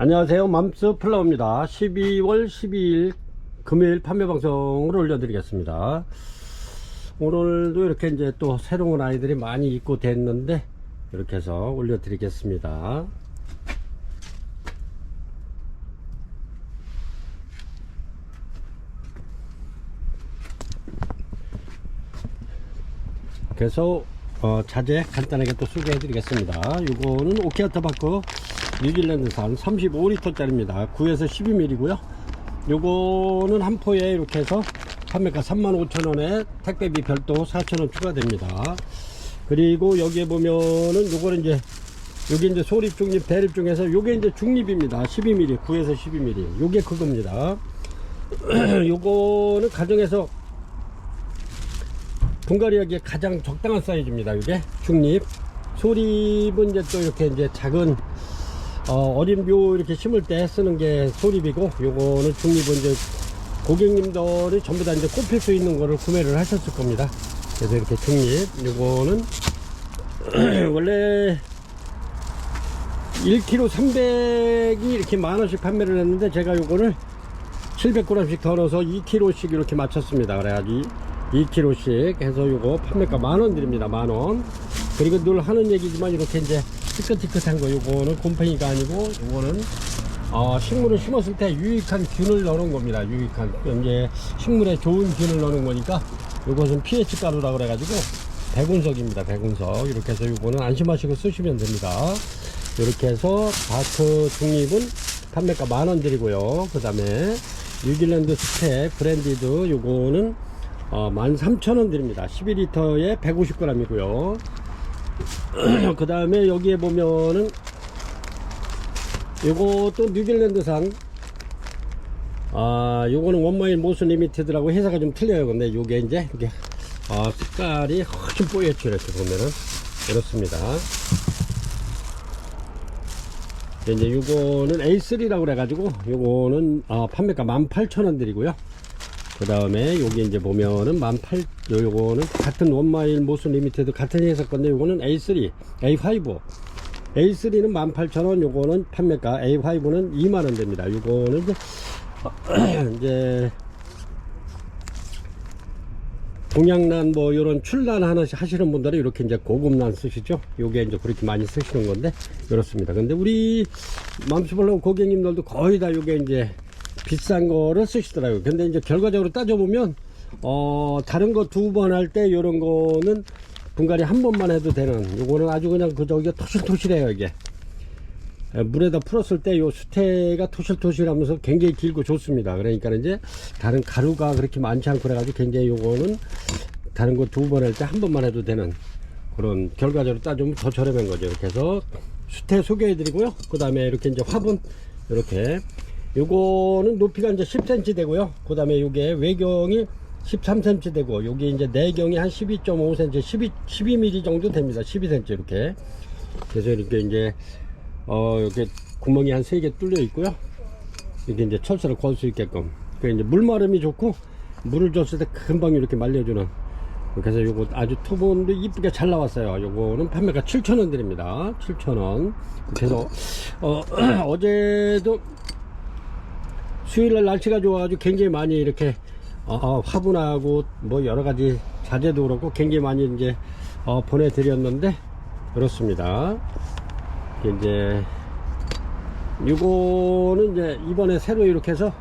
안녕하세요. 맘스 플라워입니다. 12월 12일 금요일 판매 방송을 올려드리겠습니다. 오늘도 이렇게 이제 또 새로운 아이들이 많이 입고됐는데 이렇게 해서 올려드리겠습니다. 그래서 자재 간단하게 또 소개해 드리겠습니다. 이거는 오키아타바크 뉴질랜드산 35L 짜리입니다. 9에서 12mm 고요. 요거는 한 포에 이렇게 해서 판매가 35,000원에 택배비 별도 4,000원 추가됩니다. 그리고 여기에 보면은 요거는 이제 요게 이제 소립 중립 대립 중에서 요게 이제 중립입니다. 12mm 9에서 12mm 요게 그겁니다. 요거는 가정에서 분갈이하기에 가장 적당한 사이즈입니다. 이게 중립. 소립은 이제 또 이렇게 이제 작은 어린 묘 이렇게 심을 때 쓰는 게 소립이고, 요거는 중립은 이제 고객님들이 전부 다 이제 꼽힐 수 있는 거를 구매를 하셨을 겁니다. 그래서 이렇게 중립. 요거는 원래 1kg 300이 이렇게 만원씩 판매를 했는데 제가 요거를 700g씩 더 넣어서 2kg씩 이렇게 맞췄습니다. 그래가지고 2kg씩 해서 요거 판매가 만원 드립니다. 만원. 그리고 늘 하는 얘기지만 이렇게 이제 티끗티끗한 거 요거는 곰팡이가 아니고 요거는 식물을 심었을 때 유익한 균을 넣는 겁니다. 유익한 이제 식물에 좋은 균을 넣는 거니까 요것은 pH 가루라 그래가지고 백운석입니다. 백운석. 이렇게 해서 요거는 안심하시고 쓰시면 됩니다. 이렇게 해서 바크 중립은 판매가 만원 드리고요. 그 다음에 뉴질랜드 스텝 브랜디드 요거는 13,000원 드립니다. 12리터에 150g 이고요. 그 다음에 여기에 보면은 요것도 뉴질랜드산 요거는 원마일 모스 리미티드라고 회사가 좀 틀려요. 근데 요게 이제 이게 색깔이 훨씬 뽀얗죠. 이렇게 보면은 이렇습니다. 이제 요거는 A3라고 그래가지고 요거는 판매가 18,000원 드리고요. 그 다음에 여기 이제 보면은 요거는 같은 원마일 모스 리미티드 같은 회사 건데 요거는 A3, A5. A3는 18,000원, 요거는 판매가 A5는 2만원 됩니다. 요거는 이제 동양란 뭐 요런 출란 하나 하시는 분들은 이렇게 이제 고급란 쓰시죠. 요게 이제 그렇게 많이 쓰시는 건데 이렇습니다. 근데 우리 맘스플라워 고객님들도 거의 다 요게 이제 비싼 거를 쓰시더라고요. 근데 이제 결과적으로 따져보면 다른 거 두 번 할 때 요런 거는 분갈이 한 번만 해도 되는, 요거는 아주 그냥 저기가 토실토실해요. 이게 물에다 풀었을 때 요 수태가 토실토실하면서 굉장히 길고 좋습니다. 그러니까 이제 다른 가루가 그렇게 많지 않고 그래가지고 굉장히 요거는 다른 거 두 번 할 때 한 번만 해도 되는 그런, 결과적으로 따지면 더 저렴한 거죠. 이렇게 해서 수태 소개해 드리고요. 그 다음에 이렇게 이제 화분 이렇게 요거는 높이가 이제 10cm 되고요. 그 다음에 요게 외경이 13cm 되고, 여기 이제 내경이 한 12.5cm, 12mm 정도 됩니다. 12cm 이렇게. 그래서 이렇게 이제 이렇게 구멍이 한 3개 뚫려 있고요. 이렇게 이제 철사를 걸 수 있게끔. 그 이제 물마름이 좋고 물을 줬을 때 금방 이렇게 말려주는. 그래서 요거 아주 토본도 이쁘게 잘 나왔어요. 요거는 판매가 7,000원 드립니다. 7,000원. 그래서 어제도 수요일날 날씨가 좋아가지고 굉장히 많이 이렇게 화분하고 뭐 여러가지 자재도 그렇고 굉장히 많이 이제 보내드렸는데 그렇습니다. 이제 요거는 이제 이번에 새로 이렇게 해서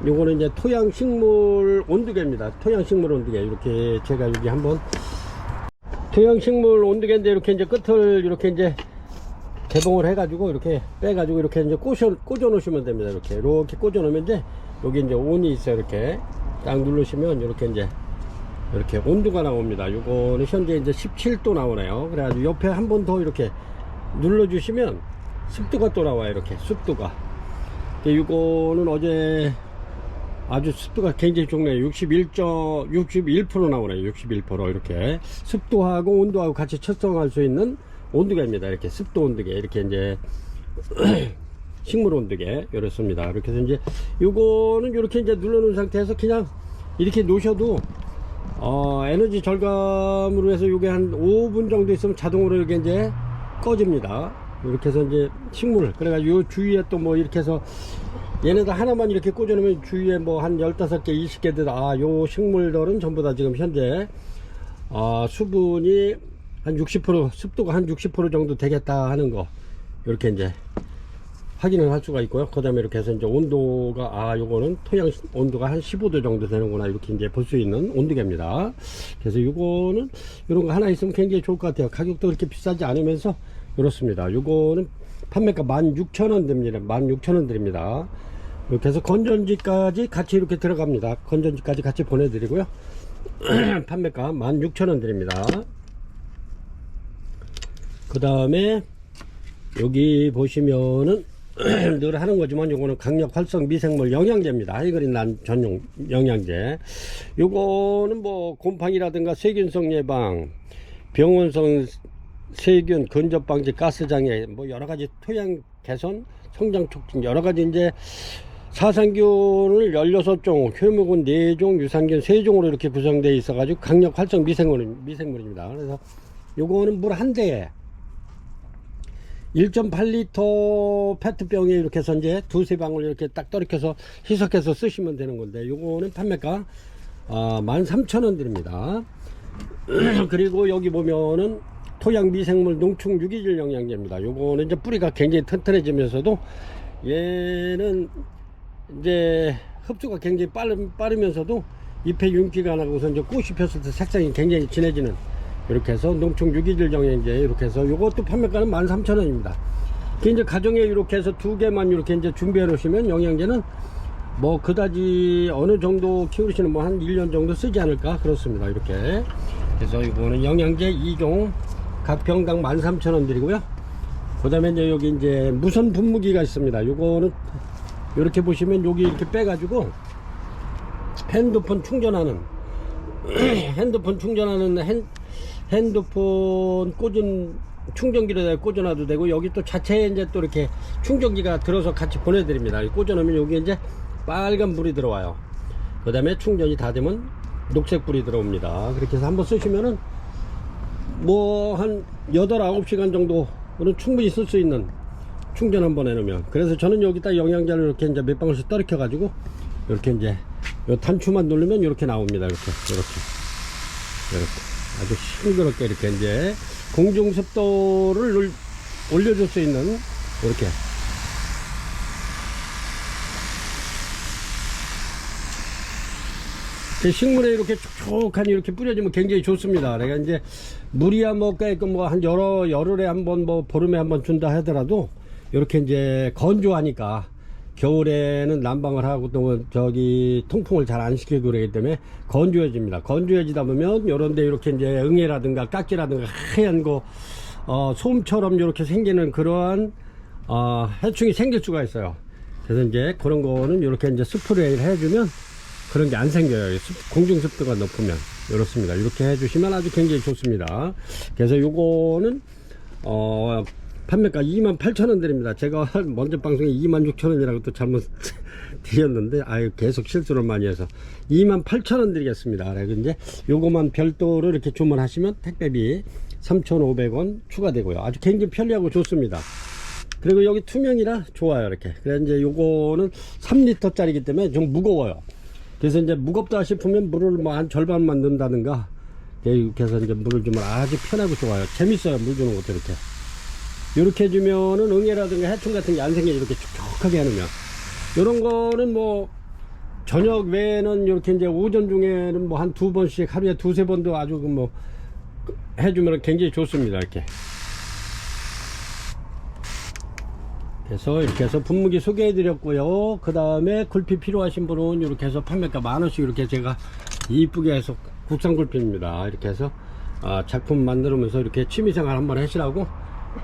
요거는 이제 토양식물 온두개입니다. 토양식물 온두개. 이렇게 제가 여기 한번 토양식물 온두개인데 이렇게 이제 끝을 이렇게 이제 개봉을 해가지고 이렇게 빼가지고 이렇게 이제 꽂아 놓으시면 됩니다. 이렇게 꽂아 놓으면 이제 여기 이제 온이 있어요. 이렇게 딱 누르시면 이렇게 이제 이렇게 온도가 나옵니다. 요거는 현재 이제 17도 나오네요. 그래가지고 옆에 한 번 더 이렇게 눌러주시면 습도가 또 나와요. 이렇게 습도가. 요거는 어제 아주 습도가 굉장히 좋네요. 61% 나오네요. 61% 이렇게 습도하고 온도하고 같이 측정할 수 있는 온두개입니다. 이렇게 습도 온두개. 이렇게 이제 식물 온두개 이렇습니다. 이렇게 해서 이제 요거는 이렇게 이제 눌러 놓은 상태에서 그냥 이렇게 놓으셔도 에너지 절감으로 해서 요게 한 5분 정도 있으면 자동으로 이게 이제 꺼집니다. 이렇게 해서 이제 식물, 그래가지고 요 주위에 또 뭐 이렇게 해서 얘네들 하나만 이렇게 꽂아놓으면 주위에 뭐 한 15개, 20개들, 요 식물들은 전부 다 지금 현재, 수분이 한 60%, 습도가 한 60% 정도 되겠다 하는 거, 이렇게 이제 확인을 할 수가 있고요. 그 다음에 이렇게 해서 이제 온도가, 요거는 토양 온도가 한 15도 정도 되는구나, 이렇게 이제 볼 수 있는 온도계입니다. 그래서 요거는, 요런 거 하나 있으면 굉장히 좋을 것 같아요. 가격도 그렇게 비싸지 않으면서, 이렇습니다. 요거는 판매가 16,000원 됩니다. 16,000원 드립니다. 이렇게 해서 건전지까지 같이 이렇게 들어갑니다. 건전지까지 같이 보내드리고요. 판매가 16,000원 드립니다. 그 다음에 여기 보시면은 늘 하는 거지만 요거는 강력 활성 미생물 영양제입니다. 하이그린란 전용 영양제. 요거는 뭐 곰팡이라든가 세균성 예방, 병원성 세균 근접 방지, 가스 장애, 뭐 여러 가지 토양 개선, 성장 촉진, 여러 가지 이제 사상균을 16종, 효모균 4종, 유산균 3종으로 이렇게 구성되어 있어 가지고 강력 활성 미생물입니다. 그래서 요거는 물 한 대에 1.8리터 페트병에 이렇게 해서 이제 두세 방울 이렇게 딱 떨어켜서 희석해서 쓰시면 되는 건데, 요거는 판매가 13,000원 드립니다. 그리고 여기 보면은 토양 미생물 농축 유기질 영양제입니다. 요거는 이제 뿌리가 굉장히 튼튼해지면서도 얘는 이제 흡수가 굉장히 빠르면서도 잎의 윤기가 나고서 이제 꽃이 폈을 때 색상이 굉장히 진해지는, 이렇게 해서 농축 유기질 영양제, 이렇게 해서 요것도 판매가는 13,000원입니다. 이제 가정에 이렇게 해서 2개만 이렇게 이제 준비해 놓으시면 영양제는 뭐 그다지 어느 정도 키우시는 뭐 한 1년 정도 쓰지 않을까 그렇습니다. 이렇게. 그래서 이거는 영양제 2종 각 병당 13,000원 드리고요. 그 다음에 이제 여기 이제 무선 분무기가 있습니다. 요거는 이렇게 보시면 여기 이렇게 빼가지고 핸드폰 충전하는 핸드폰 꽂은 충전기를 꽂아놔도 되고, 여기 또 자체에 이제 또 이렇게 충전기가 들어서 같이 보내드립니다. 꽂아놓으면 여기 이제 빨간 불이 들어와요. 그 다음에 충전이 다 되면 녹색 불이 들어옵니다. 그렇게 해서 한번 쓰시면은 뭐 한 8, 9시간 정도는 충분히 쓸 수 있는, 충전 한번 해놓으면. 그래서 저는 여기다 영양제를 이렇게 이제 몇 방울씩 떨어켜 가지고 이렇게 이제 요 단추만 누르면 이렇게 나옵니다. 이렇게 아주 싱그럽게 이렇게 이제 공중 습도를 올려줄 수 있는, 이렇게 식물에 이렇게 촉촉하니 이렇게 뿌려주면 굉장히 좋습니다. 내가 이제 물이야 뭐 한 열흘에 한번 뭐 보름에 한번 준다 하더라도 이렇게 이제 건조하니까 겨울에는 난방을 하고 또 저기 통풍을 잘 안 시키고 그러기 때문에 건조해집니다. 건조해지다 보면 요런데 이렇게 이제 응애라든가 깍지라든가 하얀 거 솜처럼 이렇게 생기는 그러한 해충이 생길 수가 있어요. 그래서 이제 그런 거는 이렇게 이제 스프레이를 해주면 그런 게 안 생겨요. 공중 습도가 높으면. 이렇습니다. 이렇게 해주시면 아주 굉장히 좋습니다. 그래서 요거는 판매가 28,000원 드립니다. 제가 먼저 방송에 26,000원이라고 또 잘못 드렸는데, 계속 실수를 많이 해서 28,000원 드리겠습니다. 그래서 이제 요거만 별도로 이렇게 주문하시면 택배비 3,500원 추가되고요. 아주 굉장히 편리하고 좋습니다. 그리고 여기 투명이라 좋아요. 이렇게. 그래서 이제 요거는 3리터 짜리기 때문에 좀 무거워요. 그래서 이제 무겁다 싶으면 물을 뭐 한 절반만 넣는다든가, 이렇게 해서 이제 물을 주면 아주 편하고 좋아요. 재밌어요. 물 주는 것도 이렇게 해주면은 응애라든가 해충 같은 게 안 생기게 이렇게 촉촉하게 해놓으면, 이런 거는 뭐 저녁 외에는 이렇게 이제 오전 중에는 뭐 한 2번씩 하루에 2-3번도 아주 뭐 해주면 굉장히 좋습니다. 이렇게. 그래서 이렇게 해서 분무기 소개해 드렸고요. 그 다음에 굴피 필요하신 분은 이렇게 해서 판매가 10,000원씩 이렇게 제가 이쁘게 해서 국산 굴피입니다. 이렇게 해서 작품 만들면서 이렇게 취미생활 한번 하시라고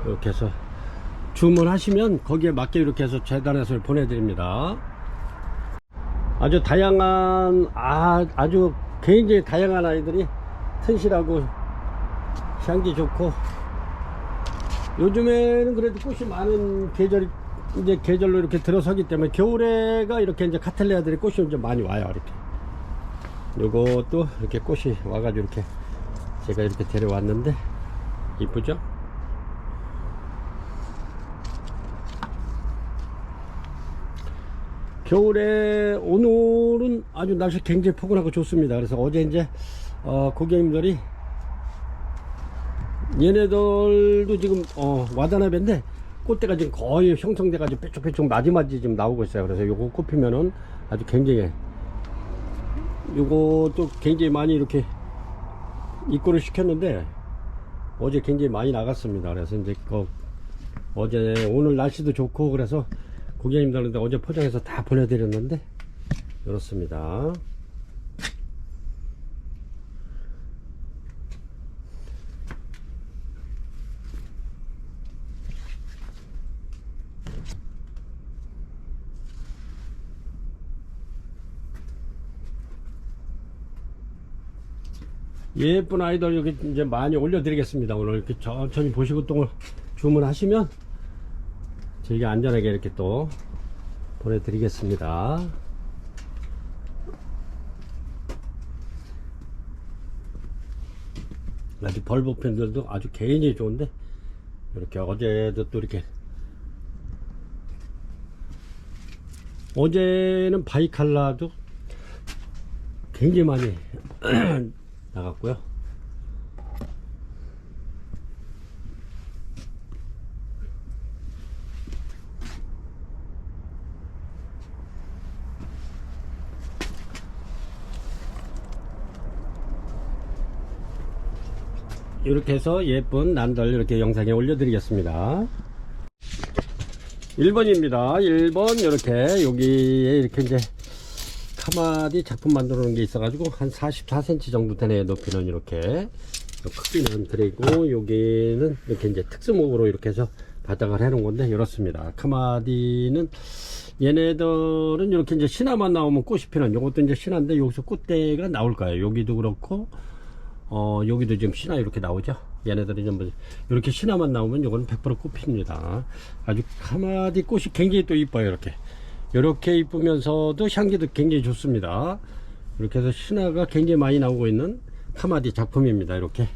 이렇게 해서 주문하시면 거기에 맞게 이렇게 해서 재단해서 보내드립니다. 아주 다양한 아주 굉장히 다양한 아이들이 튼실하고 향기 좋고, 요즘에는 그래도 꽃이 많은 계절로 이렇게 들어서기 때문에 겨울에가 이렇게 이제 카텔리아들이 꽃이 이제 많이 와요. 이렇게 요것도 이렇게 꽃이 와가지고 이렇게 제가 이렇게 데려왔는데 이쁘죠? 겨울에 오늘은 아주 날씨 굉장히 포근하고 좋습니다. 그래서 어제 이제 고객님들이 얘네들도 지금 와다나베인데 꽃대가 지금 거의 형성돼 가지고 빼쭉빼쭉 마지막이 지금 나오고 있어요. 그래서 요거 꼽히면은 아주 굉장히 요것도 굉장히 많이 이렇게 입고를 시켰는데 어제 굉장히 많이 나갔습니다. 그래서 이제 어제 오늘 날씨도 좋고 그래서 고객님들한테 어제 포장해서 다 보내드렸는데 이렇습니다. 예쁜 아이들 이렇게 이제 많이 올려드리겠습니다. 오늘 이렇게 천천히 보시고 또 주문하시면 저희가 안전하게 이렇게 또 보내드리겠습니다. 아주 벌보펜들도 아주 개인이 좋은데 이렇게 어제도 또 이렇게 어제는 바이칼라도 굉장히 많이 나갔고요. 이렇게 해서 예쁜 난들 이렇게 영상에 올려드리겠습니다. 1번입니다. 1번 이렇게 여기에 이렇게 이제 카마디 작품 만들어 놓은 게 있어가지고 한 44cm 정도 되네요. 높이는 이렇게 크기는. 그리고 여기는 이렇게 이제 특수목으로 이렇게 해서 바닥을 해 놓은 건데 이렇습니다. 카마디는 얘네들은 이렇게 이제 신화만 나오면 꽃이 피는 요것도 이제 신화인데 여기서 꽃대가 나올 거예요. 여기도 그렇고 여기도 지금 신화 이렇게 나오죠. 얘네들이 전부 이렇게 신화만 나오면 요거는 100% 꽃핍니다. 아주 카마디 꽃이 굉장히 또 이뻐요. 이렇게 이쁘면서도 향기도 굉장히 좋습니다. 이렇게 해서 신화가 굉장히 많이 나오고 있는 카마디 작품입니다. 이렇게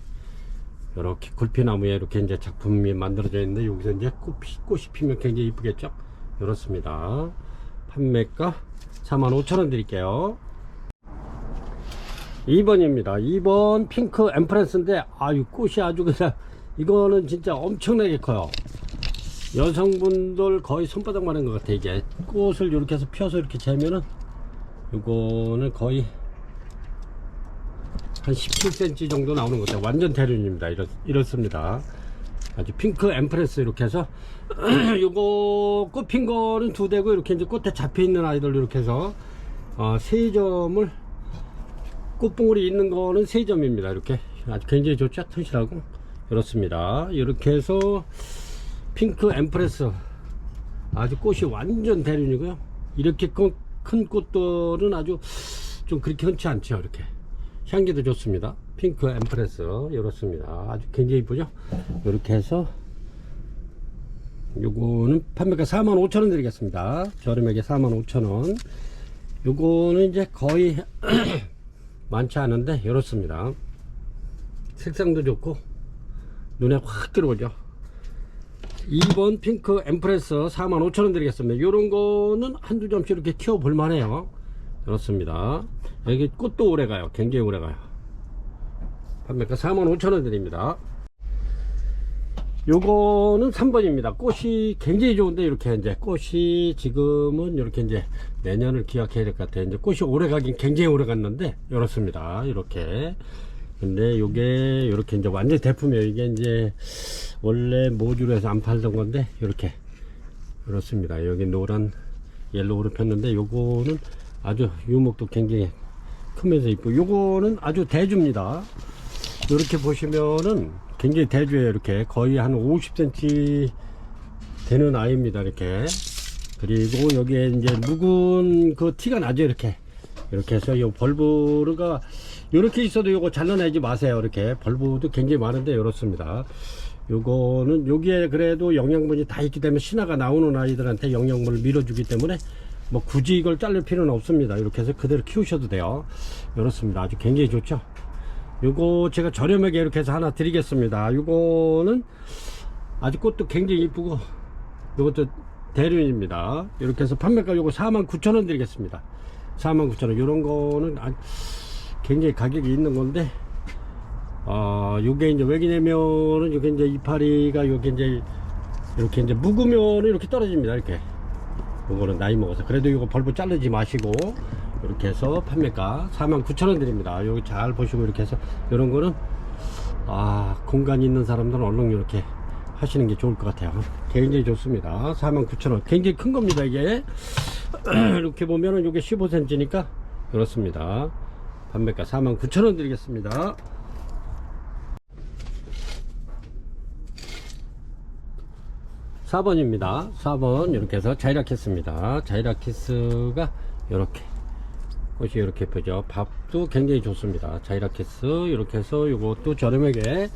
굴피나무에 이렇게 이제 작품이 만들어져 있는데 여기서 이제 꽃이 피면 굉장히 이쁘겠죠. 이렇습니다. 판매가 45,000원 드릴게요. 2번입니다. 2번 핑크 엠프레스인데 아유 꽃이 아주 그냥 이거는 진짜 엄청나게 커요. 여성분들 거의 손바닥만 한 것 같아. 이게 꽃을 이렇게 해서 펴서 이렇게 재면은 이거는 거의 한 17cm 정도 나오는 것 같아요. 완전 대륜입니다. 이렇습니다. 아주 핑크 엠프레스 이렇게 해서 요거 꽃 핀 거는 2대고 이렇게 이제 꽃에 잡혀 있는 아이들 이렇게 해서 3점을 꽃봉오리 있는 거는 3점입니다. 이렇게 아주 굉장히 좋죠. 튼실하고 이렇습니다. 이렇게 해서 핑크 엠프레스 아주 꽃이 완전 대륜이고요. 이렇게 큰 꽃들은 아주 좀 그렇게 흔치 않죠. 이렇게 향기도 좋습니다. 핑크 엠프레스 이렇습니다. 아주 굉장히 이쁘죠. 이렇게 해서 요거는 판매가 45,000원 드리겠습니다. 저렴하게 45,000원. 요거는 이제 거의 많지 않은데 이렇습니다. 색상도 좋고 눈에 확 들어오죠. 2번 핑크 엠프레스 45,000원 드리겠습니다. 요런 거는 한두 점씩 이렇게 키워 볼만해요. 그렇습니다. 여기 꽃도 오래가요. 굉장히 오래가요. 판매가 45,000원 드립니다. 요거는 3번입니다. 꽃이 굉장히 좋은데 이렇게 이제 꽃이 지금은 이렇게 이제 내년을 기약해야 될 것 같아요. 이제 꽃이 오래 가긴 굉장히 오래 갔는데 이렇습니다. 이렇게. 근데 요게 이렇게 이제 완전 대품이에요. 이게 이제 원래 모주로 해서 안 팔던 건데 이렇게 이렇습니다. 여기 노란 옐로우로 폈는데 요거는 아주 유목도 굉장히 크면서 이쁘고 요거는 아주 대주입니다. 이렇게 보시면은 굉장히 대주예요. 이렇게 거의 한 50cm 되는 아이입니다. 이렇게. 그리고 여기에 이제 묵은 그 티가 나죠. 이렇게 해서 요 벌브가 이렇게 있어도 요거 잘라내지 마세요. 이렇게 벌브도 굉장히 많은데 이렇습니다. 요거는 여기에 그래도 영양분이 다 있기 때문에 신화가 나오는 아이들한테 영양분을 밀어주기 때문에 뭐 굳이 이걸 자를 필요는 없습니다. 이렇게 해서 그대로 키우셔도 돼요. 이렇습니다. 아주 굉장히 좋죠. 요거 제가 저렴하게 이렇게 해서 하나 드리겠습니다. 요거는 아주 꽃도 굉장히 이쁘고 요것도 대륜입니다. 이렇게 해서 판매가 요거 49,000원 드리겠습니다. 49,000원. 요런 거는 굉장히 가격이 있는 건데, 요게 이제 왜냐면은 요게 이제 이파리가 요게 이제 이렇게 이제 묵으면 이렇게 떨어집니다. 이렇게. 요거는 나이 먹어서. 그래도 요거 벌벌 자르지 마시고, 이렇게 해서 판매가 49,000원 드립니다. 여기 잘 보시고 이렇게 해서 요런 거는 공간 있는 사람들은 얼른 이렇게 하시는 게 좋을 것 같아요. 굉장히 좋습니다. 49,000원. 굉장히 큰 겁니다, 이게. 이렇게 보면은 이게 15cm니까 그렇습니다. 판매가 49,000원 드리겠습니다. 4번입니다. 4번 이렇게 해서 자이라키스입니다. 자이라키스가 이렇게 꽃이 이렇게 예쁘죠. 밥도 굉장히 좋습니다. 자이라키스 이렇게 해서 이것도 저렴하게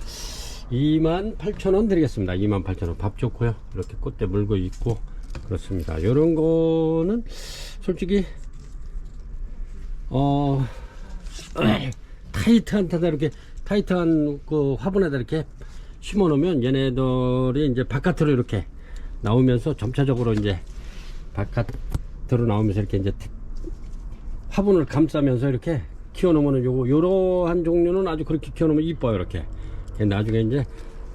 28,000원 드리겠습니다. 28,000원. 밥 좋고요. 이렇게 꽃대 물고 있고 그렇습니다. 이런 거는 솔직히 타이트한 데다 이렇게 타이트한 그 화분에다 이렇게 심어 놓으면 얘네들이 이제 바깥으로 이렇게 나오면서 점차적으로 이제 바깥으로 나오면서 이렇게 이제 화분을 감싸면서 이렇게 키워 놓으면 요러한 종류는 아주 그렇게 키워 놓으면 이뻐요. 이렇게 나중에 이제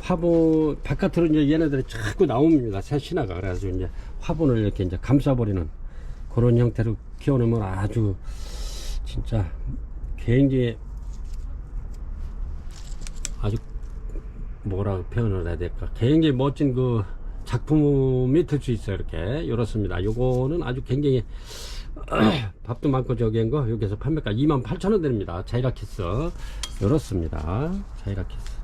화분 바깥으로 이제 얘네들이 자꾸 나옵니다. 새 신화가. 그래서 이제 화분을 이렇게 이제 감싸버리는 그런 형태로 키워 놓으면 아주 진짜 굉장히 아주 뭐라고 표현을 해야 될까, 굉장히 멋진 그 작품이 될 수 있어요. 이렇게 이렇습니다. 요거는 아주 굉장히 밥도 많고 저기한 거 여기서 판매가 28,000원 드립니다. 자이라키스 이렇습니다. 자이라키스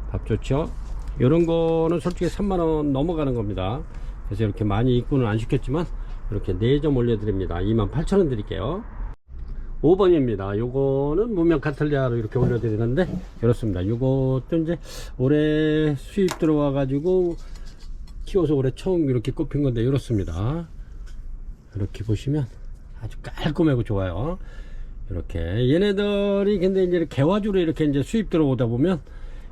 밥 좋죠. 이런 거는 솔직히 3만원 넘어가는 겁니다. 그래서 이렇게 많이 입고는 안 시켰지만 이렇게 4점 올려드립니다. 28,000원 드릴게요. 5번입니다. 요거는 무명 카틀리아로 이렇게 올려드리는데 이렇습니다. 요것도 이제 올해 수입 들어와 가지고 키워서 올해 처음 이렇게 꼽힌 건데 이렇습니다. 이렇게 보시면 아주 깔끔하고 좋아요. 이렇게 얘네들이 근데 이제 개화주로 이렇게 이제 수입 들어오다 보면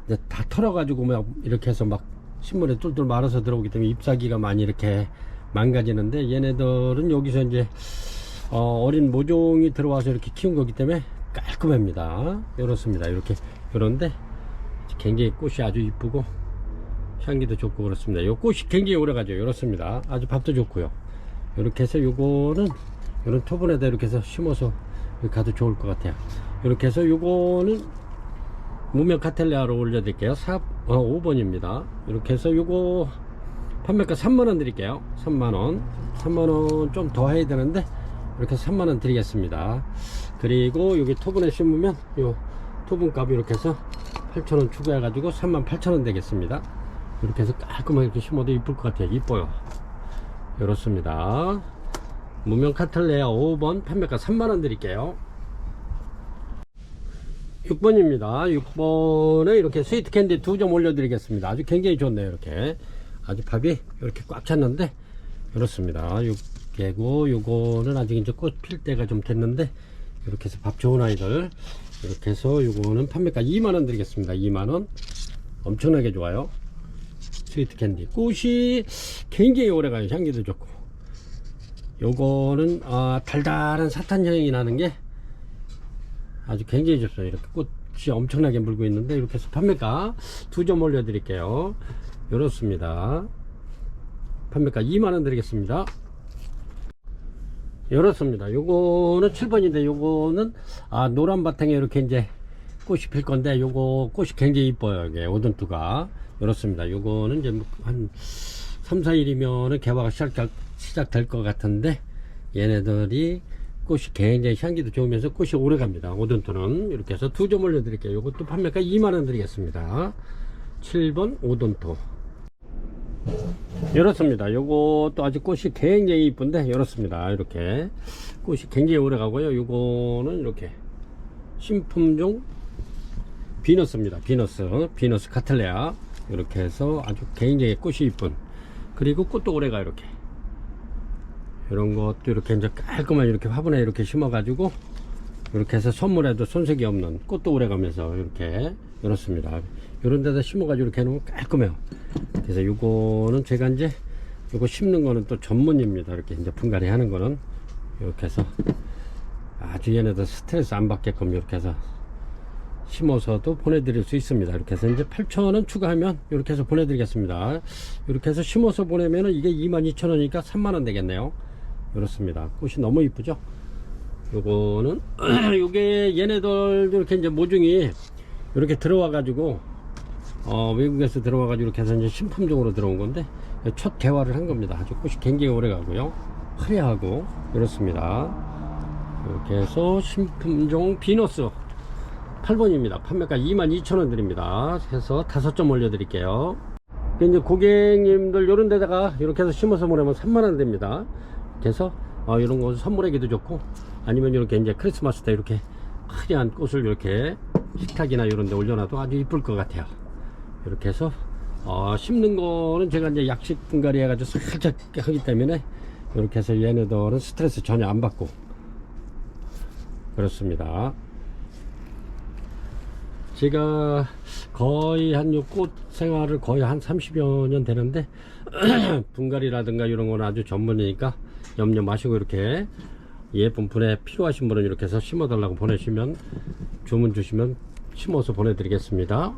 이제 다 털어 가지고 막 이렇게 해서 막 신문에 뚫뚫 말아서 들어오기 때문에 잎사귀가 많이 이렇게 망가지는데, 얘네들은 여기서 이제 어린 모종이 들어와서 이렇게 키운 거기 때문에 깔끔합니다. 이렇습니다. 이렇게 그런데 굉장히 꽃이 아주 이쁘고 향기도 좋고 그렇습니다. 요 꽃이 굉장히 오래가죠. 이렇습니다. 아주 밥도 좋고요. 이렇게 해서 요거는 이런 토분에다 이렇게 해서 심어서 이렇게 가도 좋을 것 같아요. 이렇게 해서 요거는 무명 카텔리아로 올려드릴게요. 5번입니다. 이렇게 해서 요거 판매가 3만원 드릴게요. 3만원. 3만원 좀 더 해야 되는데 이렇게 3만원 드리겠습니다. 그리고 여기 토분에 심으면 요 토분값 이렇게 해서 8,000원 추가해 가지고 38,000원 되겠습니다. 이렇게 해서 깔끔하게 이렇게 심어도 이쁠 것 같아요. 이뻐요. 이렇습니다. 무명 카틀레아 5번 판매가 3만원 드릴게요. 6번입니다. 6번에 이렇게 스위트 캔디 2점 올려드리겠습니다. 아주 굉장히 좋네요. 이렇게 아주 밥이 이렇게 꽉 찼는데 이렇습니다. 6개고 요거는 아직 이제 꽃 필 때가 좀 됐는데 이렇게 해서 밥 좋은 아이들 이렇게 해서 요거는 판매가 2만원 드리겠습니다. 2만원. 엄청나게 좋아요. 스위트 캔디 꽃이 굉장히 오래가요. 향기도 좋고 요거는 달달한 사탄향이 나는 게 아주 굉장히 좋습니다. 이렇게 꽃이 엄청나게 물고 있는데 이렇게 해서 판매가 2점 올려 드릴게요. 이렇습니다. 판매가 2만원 드리겠습니다. 이렇습니다. 요거는 7번인데 요거는 노란 바탕에 이렇게 이제 꽃이 필 건데 요거 꽃이 굉장히 이뻐요. 이게 오돈투가 이렇습니다. 요거는 이제 한 3, 4일이면은 개화가 시작될 것 같은데 얘네들이 꽃이 굉장히 향기도 좋으면서 꽃이 오래 갑니다. 오돈토는 이렇게 해서 2점 올려 드릴게요. 요것도 판매가 2만원 드리겠습니다. 7번 오돈토 이렇습니다. 요것도 아직 꽃이 굉장히 이쁜데 이렇습니다. 이렇게 꽃이 굉장히 오래 가고요. 요거는 이렇게 신품종 비너스입니다. 비너스 카틀레아 이렇게 해서 아주 굉장히 꽃이 이쁜, 그리고 꽃도 오래가 이렇게 이런 것도 이렇게 이제 깔끔하게 이렇게 화분에 이렇게 심어 가지고 이렇게 해서 선물해도 손색이 없는, 꽃도 오래 가면서 이렇게 이렇습니다. 이런 데다 심어 가지고 이렇게 해놓으면 깔끔해요. 그래서 요거는 제가 이제 요거 심는 거는 또 전문입니다. 이렇게 이제 분갈이 하는 거는 이렇게 해서 아주 얘네들 스트레스 안 받게끔 이렇게 해서 심어서도 보내드릴 수 있습니다. 이렇게 해서 이제 8,000원 추가하면 이렇게 해서 보내드리겠습니다. 이렇게 해서 심어서 보내면은 이게 22,000원이니까 3만원 되겠네요. 이렇습니다. 꽃이 너무 이쁘죠? 요거는 요게 얘네들 이렇게 이제 모종이 이렇게 들어와 가지고 외국에서 들어와 가지고 이렇게 해서 이제 신품종으로 들어온 건데 첫 개화를 한 겁니다. 아주 꽃이 굉장히 오래 가고요, 화려하고 이렇습니다. 이렇게 해서 신품종 비너스 8번입니다. 판매가 22,000원 드립니다. 해서 5점 올려 드릴게요. 이제 고객님들 요런 데다가 이렇게 해서 심어서 보내면 3만원 됩니다. 그래서 이런 거 선물하기도 좋고, 아니면 이렇게 이제 크리스마스 때 이렇게 화려한 꽃을 이렇게 식탁이나 이런 데 올려놔도 아주 이쁠 것 같아요. 이렇게 해서 심는 거는 제가 이제 약식 분갈이 해가지고 살짝 하기 때문에 이렇게 해서 얘네들은 스트레스 전혀 안 받고 그렇습니다. 제가 거의 한 꽃 생활을 거의 한 30여 년 되는데 분갈이라든가 이런 거는 아주 전문이니까 염려 마시고 이렇게 예쁜 분에 필요하신 분은 이렇게 해서 심어 달라고 보내시면 주문 주시면 심어서 보내드리겠습니다.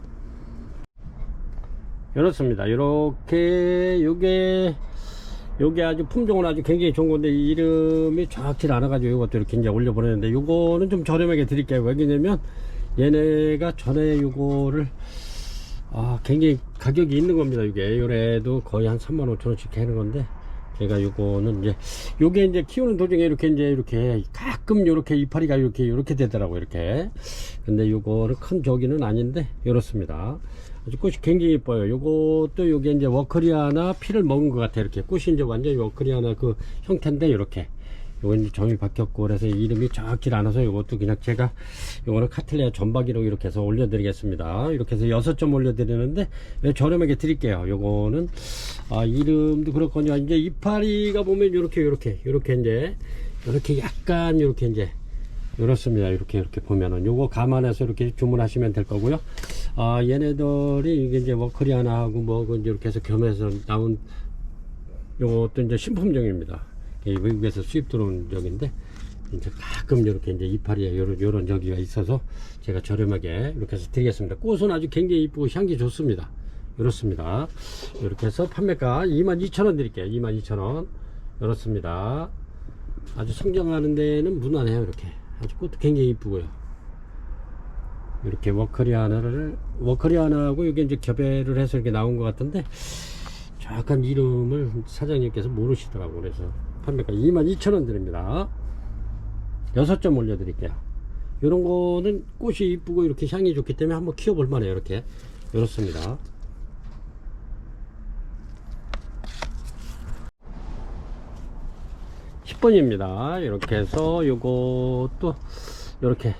이렇습니다. 이렇게 요게 아주 품종은 아주 굉장히 좋은 건데 이름이 정확히 않아 가지고 이것도 이렇게 이제 올려 보내는데, 요거는 좀 저렴하게 드릴게요. 왜냐면 얘네가 전에 요거를 굉장히 가격이 있는 겁니다. 이게 요래도 거의 한 35,000원씩 하는 건데, 제가 요거는 이제 요게 이제 키우는 도중에 이렇게 가끔 요렇게 이파리가 이렇게 되더라고요. 이렇게. 근데 요거는 큰 저기는 아닌데 이렇습니다. 아주 꽃이 굉장히 예뻐요. 요것도 요게 이제 워커리아나 피를 먹은 것 같아요. 이렇게 꽃이 이제 완전히 워커리아나 그 형태인데 이렇게 요건 이제 종이 바뀌었고, 그래서 이름이 정확히 않아서 요것도 그냥 제가 요거는 카틀레아 전박이로 이렇게 해서 올려드리겠습니다. 이렇게 해서 6점 올려드리는데 저렴하게 드릴게요. 요거는 이름도 그렇거든요. 이제 이파리가 보면 요렇게 이제 이렇게 약간 이렇게 이제 이렇습니다. 이렇게 보면은 요거 감안해서 이렇게 주문하시면 될 거고요. 얘네들이 이게 이제 워커리아나하고 뭐 이렇게 해서 겸해서 나온 요것도 이제 신품종입니다. 외국에서 수입 들어온 적인데, 이제 가끔 이렇게 이제 이파리에 요런 저기가 있어서 제가 저렴하게 이렇게 해서 드리겠습니다. 꽃은 아주 굉장히 이쁘고 향기 좋습니다. 이렇습니다. 이렇게 해서 판매가 22,000원 드릴게요. 22,000원. 이렇습니다. 아주 성장하는 데는 무난해요. 이렇게 아주 꽃도 굉장히 이쁘고요. 이렇게 워커리아나하고 이게 이제 겹배를 해서 이렇게 나온 것 같은데, 정확한 이름을 사장님께서 모르시더라고요. 그래서 판매가 22,000원 드립니다. 6점 올려드릴게요. 이런 거는 꽃이 이쁘고 이렇게 향이 좋기 때문에 한번 키워볼 만해요. 이렇게. 이렇습니다. (10번입니다) 이렇게 해서 요것도 이렇게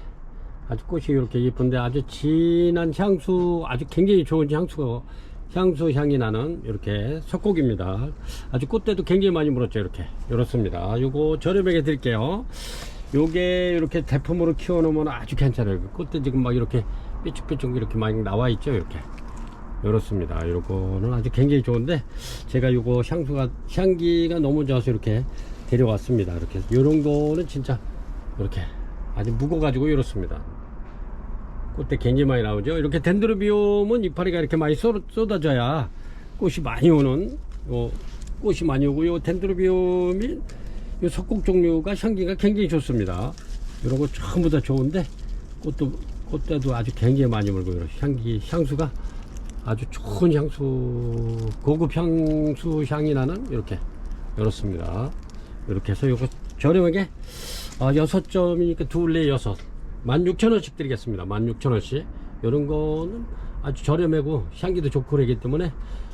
아주 꽃이 이렇게 예쁜데 아주 진한 향수, 아주 굉장히 좋은 향수 향이 나는 이렇게 석곡입니다. 아주 꽃대도 굉장히 많이 물었죠. 이렇습니다. 요거 저렴하게 드릴게요. 요게 이렇게 대품으로 키워 놓으면 아주 괜찮아요. 꽃대 지금 막 이렇게 삐쭉삐쭉 이렇게 많이 나와 있죠. 이렇습니다. 요거는 아주 굉장히 좋은데, 제가 요거 향기가 너무 좋아서 이렇게 데려왔습니다. 이렇게 요런 거는 진짜 이렇게 아주 묵어 가지고 이렇습니다. 꽃대 굉장히 많이 나오죠. 이렇게 덴드로비움은 이파리가 이렇게 많이 쏟아져야 꽃이 많이 오는, 꽃이 많이 오고, 요 덴드로비움이 요 석곡 종류가 향기가 굉장히 좋습니다. 이런 거 전부 다 좋은데, 꽃대도 아주 굉장히 많이 물고, 향수가 아주 좋은 고급 향수 향이 나는 이렇습니다. 이렇게 해서 요거 저렴하게 6점이니까 둘레 6, 16,000원씩 드리겠습니다. 16,000원씩. 이런 거는 아주 저렴하고 향기도 좋고 그러기 때문에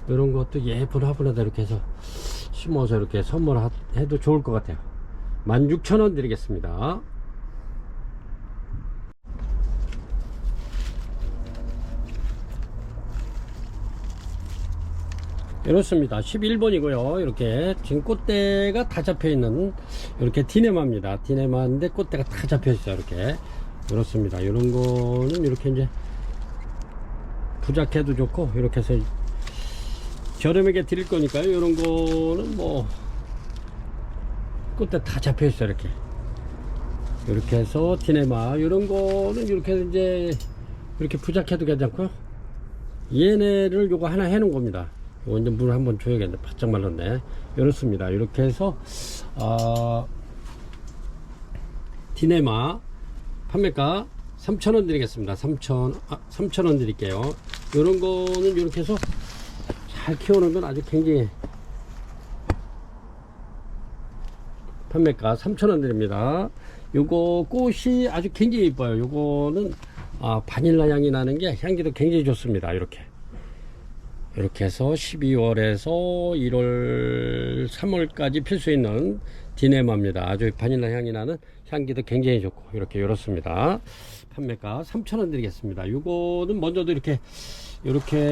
이런 것도 예쁜 화분에다 이렇게 해서 심어서 이렇게 선물해도 좋을 것 같아요. 16,000원 드리겠습니다. 이렇습니다. 11번이고요. 이렇게 지금 꽃대가 다 잡혀 있는 이렇게 디네마입니다. 디네마인데 꽃대가 다 잡혀 있어요. 이렇습니다. 이런 거는 이렇게 이제 부작해도 좋고, 이렇게 해서 저렴하게 드릴 거니까요. 이런 거는 뭐 끝에 다 잡혀 있어요. 이렇게 해서 디네마 이런 거는 이렇게 이제 이렇게 부작해도 괜찮고요. 얘네를 요거 하나 해 놓은 겁니다. 요거 이제 물 한번 줘야겠네. 바짝 말랐네. 이렇습니다. 이렇게 해서 디네마 판매가 3,000원 드리겠습니다. 3,000원 드릴게요. 요런 거는 이렇게 해서 잘 키우는 건 아주 굉장히 판매가 3,000원 드립니다. 요거 꽃이 아주 굉장히 이뻐요. 요거는 바닐라 향이 나는 게 향기도 굉장히 좋습니다. 이렇게 해서 12월에서 1월 3월까지 필 수 있는 디네마입니다. 아주 바닐라 향이 나는 향기도 굉장히 좋고 이렇습니다. 판매가 3,000원 드리겠습니다. 요거는 먼저도 이렇게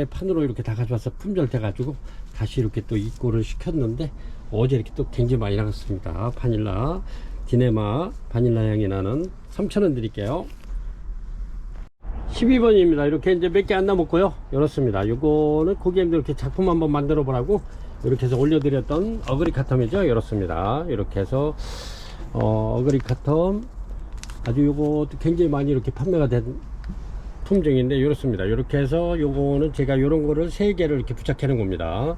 판으로 이렇게 다 가져와서 품절돼 가지고 다시 이렇게 또 입고를 시켰는데 어제 이렇게 또 굉장히 많이 나갔습니다. 바닐라 디네마 바닐라 향이 나는 3,000원 드릴게요. 12번입니다. 이렇게 이제 몇 개 안 남았고요. 이렇습니다. 요거는 고객님들 이렇게 작품 한번 만들어 보라고 이렇게 해서 올려드렸던 어그리 카텀이죠. 이렇습니다. 이렇게 해서 어그리 카텀 아주 요것도 굉장히 많이 이렇게 판매가 된 품종인데 이렇습니다. 이렇게 해서 요거는 제가 요런 거를 3개를 이렇게 부착해 놓은 겁니다.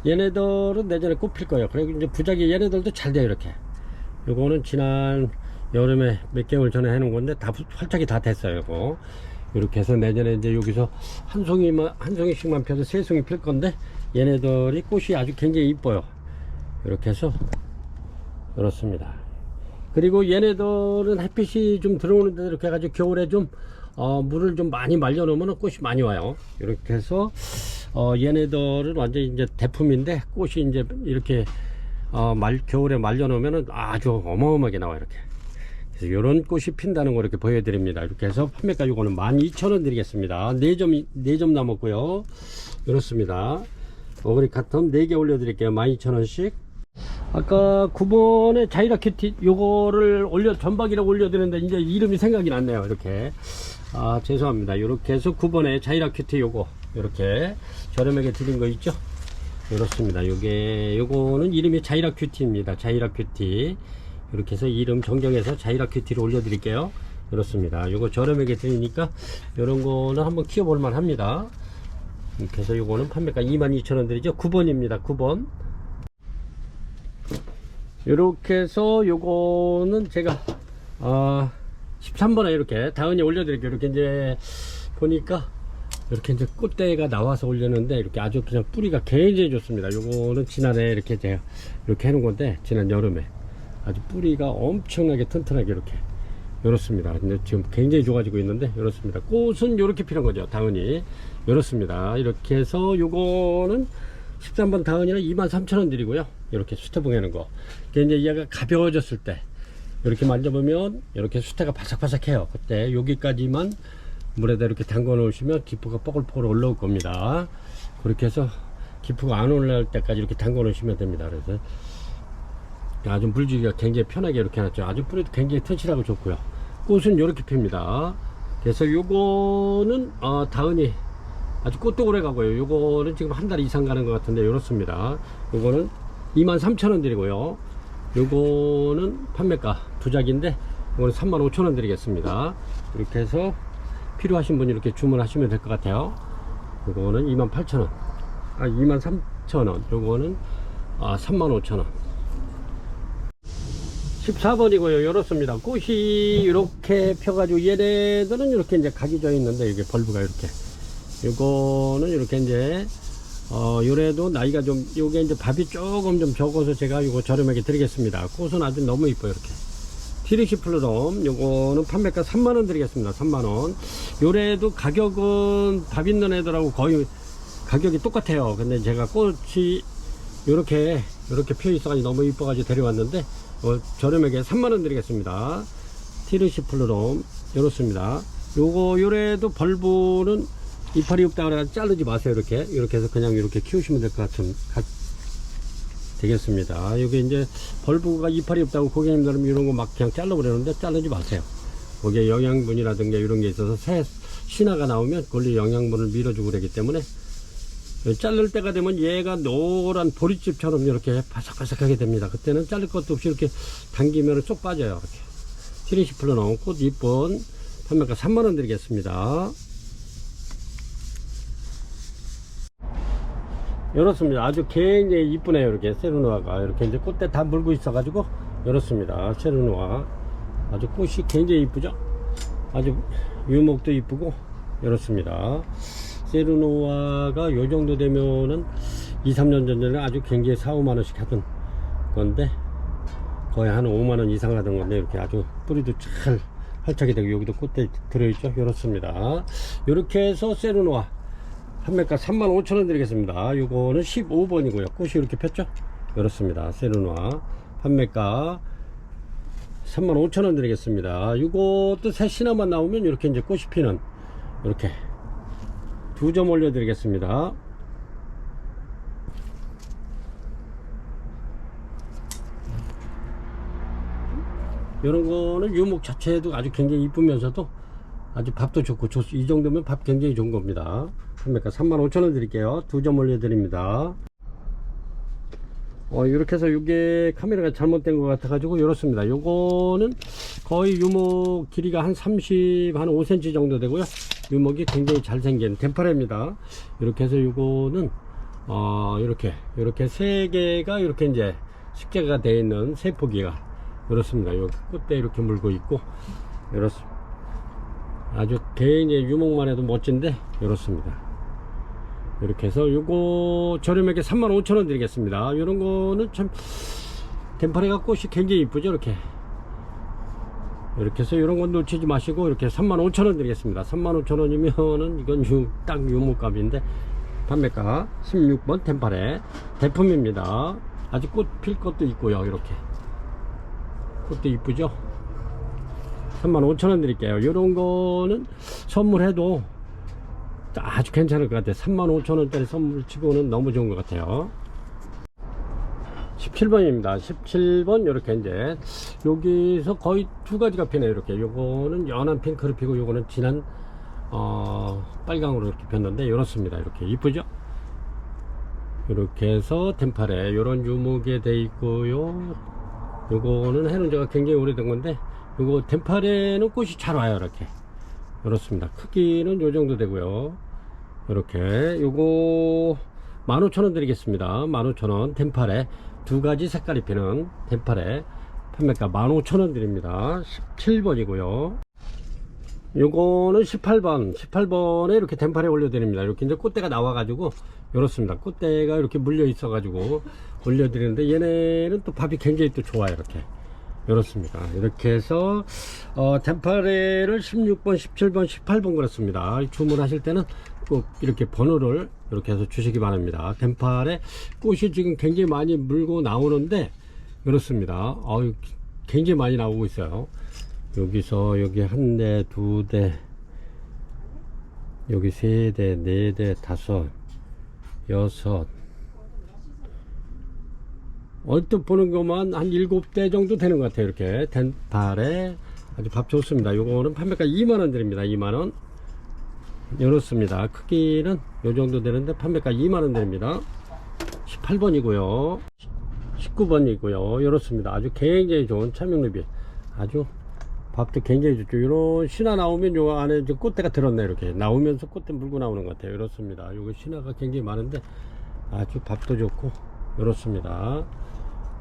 얘네들은 내년에 꽃필 거예요. 그리고 이제 부작이 얘네들도 잘 돼요. 요거는 지난 여름에 몇 개월 전에 해 놓은 건데 다 활짝이 다 됐어요. 요거 이렇게 해서 내년에 이제 여기서 한 송이씩만 펴서 3송이 필 건데 얘네들이 꽃이 아주 굉장히 이뻐요. 이렇게 해서 그렇습니다. 그리고 얘네들은 햇빛이 좀 들어오는데 이렇게 해가지고 겨울에 좀 물을 좀 많이 말려 놓으면 꽃이 많이 와요. 이렇게 해서 얘네들은 완전 이제 대품인데 꽃이 이제 이렇게 겨울에 말려 놓으면 아주 어마어마하게 나와요. 그래서 이런 꽃이 핀다는 거 이렇게 보여드립니다. 이렇게 해서 판매가 이거는 12,000원 드리겠습니다. 4점 남았고요. 이렇습니다. 어그리 카텀 4개 올려드릴게요. 12,000원씩. 아까 9번에 자이라 큐티 요거를 전박이라고 올려드렸는데 이제 이름이 생각이 났네요. 이렇게 죄송합니다. 이렇게 해서 9번에 자이라 큐티 요거 이렇게 저렴하게 드린 거 있죠. 이렇습니다. 요거는 이름이 자이라 큐티입니다. 자이라 큐티 이렇게 해서 이름 정정해서 자이라 큐티를 올려드릴게요. 이렇습니다. 요거 저렴하게 드리니까 요런 거는 한번 키워볼만 합니다. 이렇게 해서 요거는 판매가 22,000원 드리죠. 9번입니다. 9번. 이렇게 해서 요거는 제가 13번에 이렇게 다은이 올려드릴게요. 이렇게 이제 보니까 이렇게 이제 꽃대가 나와서 올렸는데 이렇게 아주 그냥 뿌리가 굉장히 좋습니다. 요거는 지난해 이렇게 제가 이렇게 해놓은 건데 지난 여름에 아주 뿌리가 엄청나게 튼튼하게 이렇습니다. 근데 지금 굉장히 좋아지고 있는데 이렇습니다. 꽃은 이렇게 피는 거죠. 다은이 이렇습니다. 이렇게 해서 요거는 13번 다은이는 23,000원 드리고요. 이렇게 수태 봉해는 거. 이제 얘가 가벼워졌을 때 이렇게 만져보면 이렇게 수태가 바삭바삭해요. 그때 여기까지만 물에다 이렇게 담궈 놓으시면 기포가 뽀글뽀글 올라올 겁니다. 그렇게 해서 기포가 안 올라올 때까지 이렇게 담궈 놓으시면 됩니다. 그래서 아주 물주기가 굉장히 편하게 이렇게 해놨죠. 아주 뿌리도 굉장히 튼실하고 좋고요. 꽃은 이렇게 핍니다. 그래서 요거는 다은이 아주 꽃도 오래 가고요. 요거는 지금 한 달 이상 가는 것 같은데 이렇습니다. 요거는 23,000원 드리고요. 요거는 판매가 부작인데 이거는 35,000원 드리겠습니다. 이렇게 해서 필요하신 분이 이렇게 주문하시면 될 것 같아요. 요거는 28,000원 23,000원 요거는 35,000원 14번이고요. 이렇습니다. 꽃이 이렇게 펴가지고 얘네들은 이렇게 이제 각이 져 있는데 이게 벌브가 이렇게 요거는 이렇게 이제 요래도 나이가 좀 요게 이제 밥이 조금 좀 적어서 제가 이거 저렴하게 드리겠습니다. 꽃은 아주 너무 이뻐요. 이렇게 티리시플루럼 요거는 판매가 3만원 드리겠습니다. 3만원. 요래도 가격은 밥 있는 애들하고 거의 가격이 똑같아요. 근데 제가 꽃이 요렇게 펴 있어가지고 너무 이뻐가지고 데려왔는데 저렴하게 3만원 드리겠습니다. 티리시플루럼 요렇습니다. 요래도 벌브는 이파리 없다고 해서 자르지 마세요. 이렇게 해서 그냥 이렇게 키우시면 될 것 되겠습니다. 여기 이제 벌브가 이파리 없다고 고객님들은 이런 거 막 그냥 잘라버리는데 자르지 마세요. 거기에 영양분이라든가 이런 게 있어서 새 신화가 나오면 그걸로 영양분을 밀어주고 그러기 때문에 자를 때가 되면 얘가 노란 보리집처럼 이렇게 바삭바삭하게 됩니다. 그때는 자를 것도 없이 이렇게 당기면 쏙 빠져요. 이렇게 티니시 풀로 나온 꽃 이쁜 판매가 3만원 드리겠습니다. 이렇습니다. 아주 굉장히 이쁘네요. 이렇게 세르노아가 이렇게 이제 꽃대 다 물고 있어 가지고 이렇습니다. 세르노아 아주 꽃이 굉장히 이쁘죠. 아주 유목도 이쁘고 이렇습니다. 세르노아가 요 정도 되면은 2, 3년 전에는 아주 굉장히 4, 5만원씩 하던 건데 거의 한 5만원 이상 하던 건데 이렇게 아주 뿌리도 잘 활착이 되고 여기도 꽃대 들어있죠. 이렇습니다. 이렇게 해서 세르노아 판매가 35,000원 드리겠습니다. 요거는 15번이고요. 꽃이 이렇게 폈죠. 이렇습니다. 세르노아 판매가 35,000원 드리겠습니다. 요것도 새 신화만 나오면 이렇게 이제 꽃이 피는 이렇게 2점 올려 드리겠습니다. 이런 거는 유목 자체도 아주 굉장히 이쁘면서도 아주 밥도 좋고 이 정도면 밥 굉장히 좋은 겁니다. 판매가 35,000원 드릴게요. 2점 올려 드립니다. 이렇게 해서 이게 카메라가 잘못된 것 같아 가지고 이렇습니다. 요거는 거의 유목 길이가 한 5cm 정도 되고요. 유목이 굉장히 잘생긴 덴파레입니다. 이렇게 해서 요거는 이렇게 3개가 이렇게 이제 식재가 되어 있는 세포기가 이렇습니다. 요 끝에 이렇게 물고 있고 이렇습니다. 아주 굉장히 유목만 해도 멋진데 이렇습니다. 이렇게 해서 요거 저렴하게 35,000원 드리겠습니다. 이런 거는 참 덴파레가 꽃이 굉장히 이쁘죠. 이렇게 해서 이런 건 놓치지 마시고 이렇게 35,000원 드리겠습니다. 35,000원이면은 이건 딱 유목값인데 판매가 16번 덴파레 대품입니다. 아직 꽃 필 것도 있고요. 이렇게 꽃도 이쁘죠. 35,000원 드릴게요. 이런 거는 선물해도 아주 괜찮을 것 같아요. 35,000원짜리 선물 치고는 너무 좋은 것 같아요. 17번입니다. 17번 이렇게 이제 여기서 거의 두 가지가 피네요. 이렇게 요거는 연한 핑크로 피고 요거는 진한 빨강으로 이렇게 폈는데 이렇습니다. 이렇게 이쁘죠. 이렇게 해서 덴파레 요런 유목에 돼 있고요. 요거는 해놓은 지가 굉장히 오래된 건데 요거 덴파레는 꽃이 잘 와요. 이렇게 이렇습니다. 크기는 요 정도 되고요. 이렇게 요거 15,000원 드리겠습니다. 15,000원 덴파레 두 가지 색깔이 피는 덴파레 판매가 15,000원 드립니다. 17번이고요. 요거는 18번에 이렇게 덴파레 올려드립니다. 이렇게 이제 꽃대가 나와가지고 이렇습니다. 꽃대가 이렇게 물려 있어가지고 올려드리는데 얘네는 또 밥이 굉장히 또 좋아요. 이렇습니다. 이렇게 해서 덴파레를 16번, 17번, 18번 그렇습니다. 주문하실 때는 꼭 이렇게 번호를 이렇게 해서 주시기 바랍니다. 덴파레 꽃이 지금 굉장히 많이 물고 나오는데 이렇습니다. 굉장히 많이 나오고 있어요. 여기서 여기 한 대, 두 대, 여기 세 대, 네 대, 다섯, 여섯. 얼핏 보는 것만 한 7대 정도 되는 것 같아요. 이렇게 덴파레 아주 밥 좋습니다. 요거는 판매가 2만원 드립니다. 2만원. 이렇습니다. 크기는 요 정도 되는데 판매가 2만원 드립니다. 18번이고요 19번이고요 이렇습니다. 아주 굉장히 좋은 차명루비 아주 밥도 굉장히 좋죠. 이런 신화 나오면 요 안에 이제 꽃대가 들었네. 이렇게 나오면서 꽃대 물고 나오는 것 같아요. 이렇습니다. 요거 신화가 굉장히 많은데 아주 밥도 좋고 이렇습니다.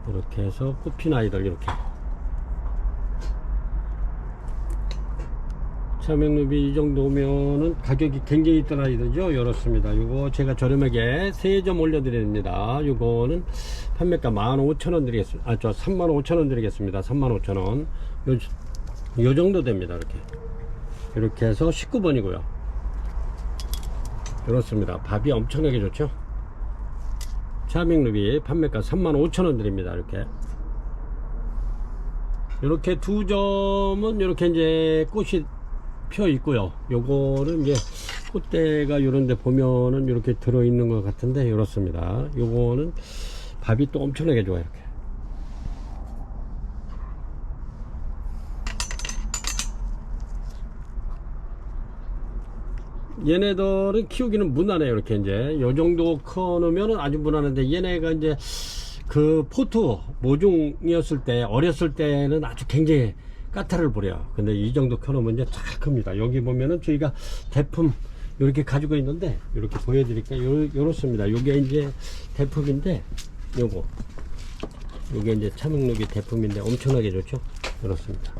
이렇게 해서 꽃핀 아이들 이렇게 차명루비 이 정도면은 가격이 굉장히 있던 아이들죠. 이렇습니다. 요거 제가 저렴하게 3점 올려드립니다. 요거는 판매가 15,000원 드리겠습니다. 35,000원 드리겠습니다. 35,000원. 요 정도 됩니다. 이렇게 해서 19번이고요. 이렇습니다. 밥이 엄청나게 좋죠. 차명루비 판매가 35,000원 드립니다. 이렇게 두 점은 이렇게 이제 꽃이 펴 있고요. 요거는 이제 꽃대가 요런데 보면은 이렇게 들어 있는 것 같은데 이렇습니다. 요거는 밥이 또 엄청나게 좋아요. 얘네들은 키우기는 무난해요. 이렇게 이제 요 정도 커놓으면 아주 무난한데, 얘네가 이제 그 포트 모종이었을 때, 어렸을 때는 아주 굉장히 까탈을 부려요. 근데 이 정도 켜놓으면 이제 잘 큽니다. 여기 보면은 저희가 대품 이렇게 가지고 있는데, 이렇게 보여드릴까요? 요렇습니다. 요게 이제 대품인데, 요게 이제 차명록이 대품인데 엄청나게 좋죠. 이렇습니다.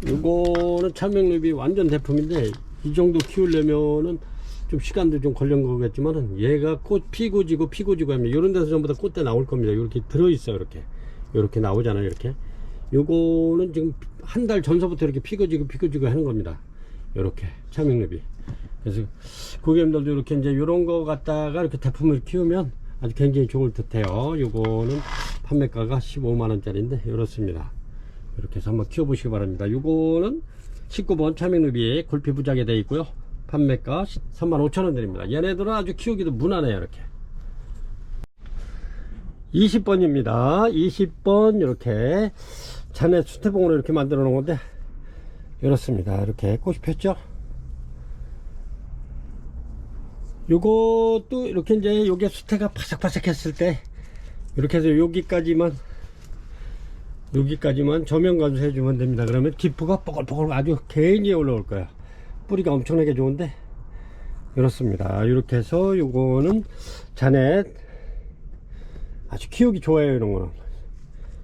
요거는 차명록이 완전 대품인데, 이 정도 키우려면은 좀 시간도 좀 걸린 거겠지만은, 얘가 꽃 피고 지고 하면 요런 데서 전부 다 꽃대 나올 겁니다. 이렇게 들어있어요. 이렇게 나오잖아요. 이렇게. 요거는 지금 한 달 전서부터 이렇게 피고 지고 하는 겁니다. 요렇게 차명록이. 그래서 고객님들도 이렇게 이제 요런 거 갖다가 이렇게 대품을 키우면 아주 굉장히 좋을 듯 해요. 요거는 판매가가 15만원짜리인데 이렇습니다. 이렇게 해서 한번 키워보시기 바랍니다. 요거는 19번 차명루비 굴피 부작에 되어 있고요. 판매가 35,000원 드립니다. 얘네들은 아주 키우기도 무난해요. 이렇게 20번입니다 20번 이렇게 잔해 수태봉으로 이렇게 만들어 놓은 건데 이렇습니다. 이렇게 꽃이 폈죠. 요것도 이렇게 이제 요게 수태가 바삭바삭 했을 때 이렇게 해서 여기까지만 저면 관수해 주면 됩니다. 그러면 기프가 뽀글뽀글 아주 굉장히 올라올 거예요. 뿌리가 엄청나게 좋은데 이렇습니다. 이렇게 해서 요거는 자넷 아주 키우기 좋아요. 이런 거는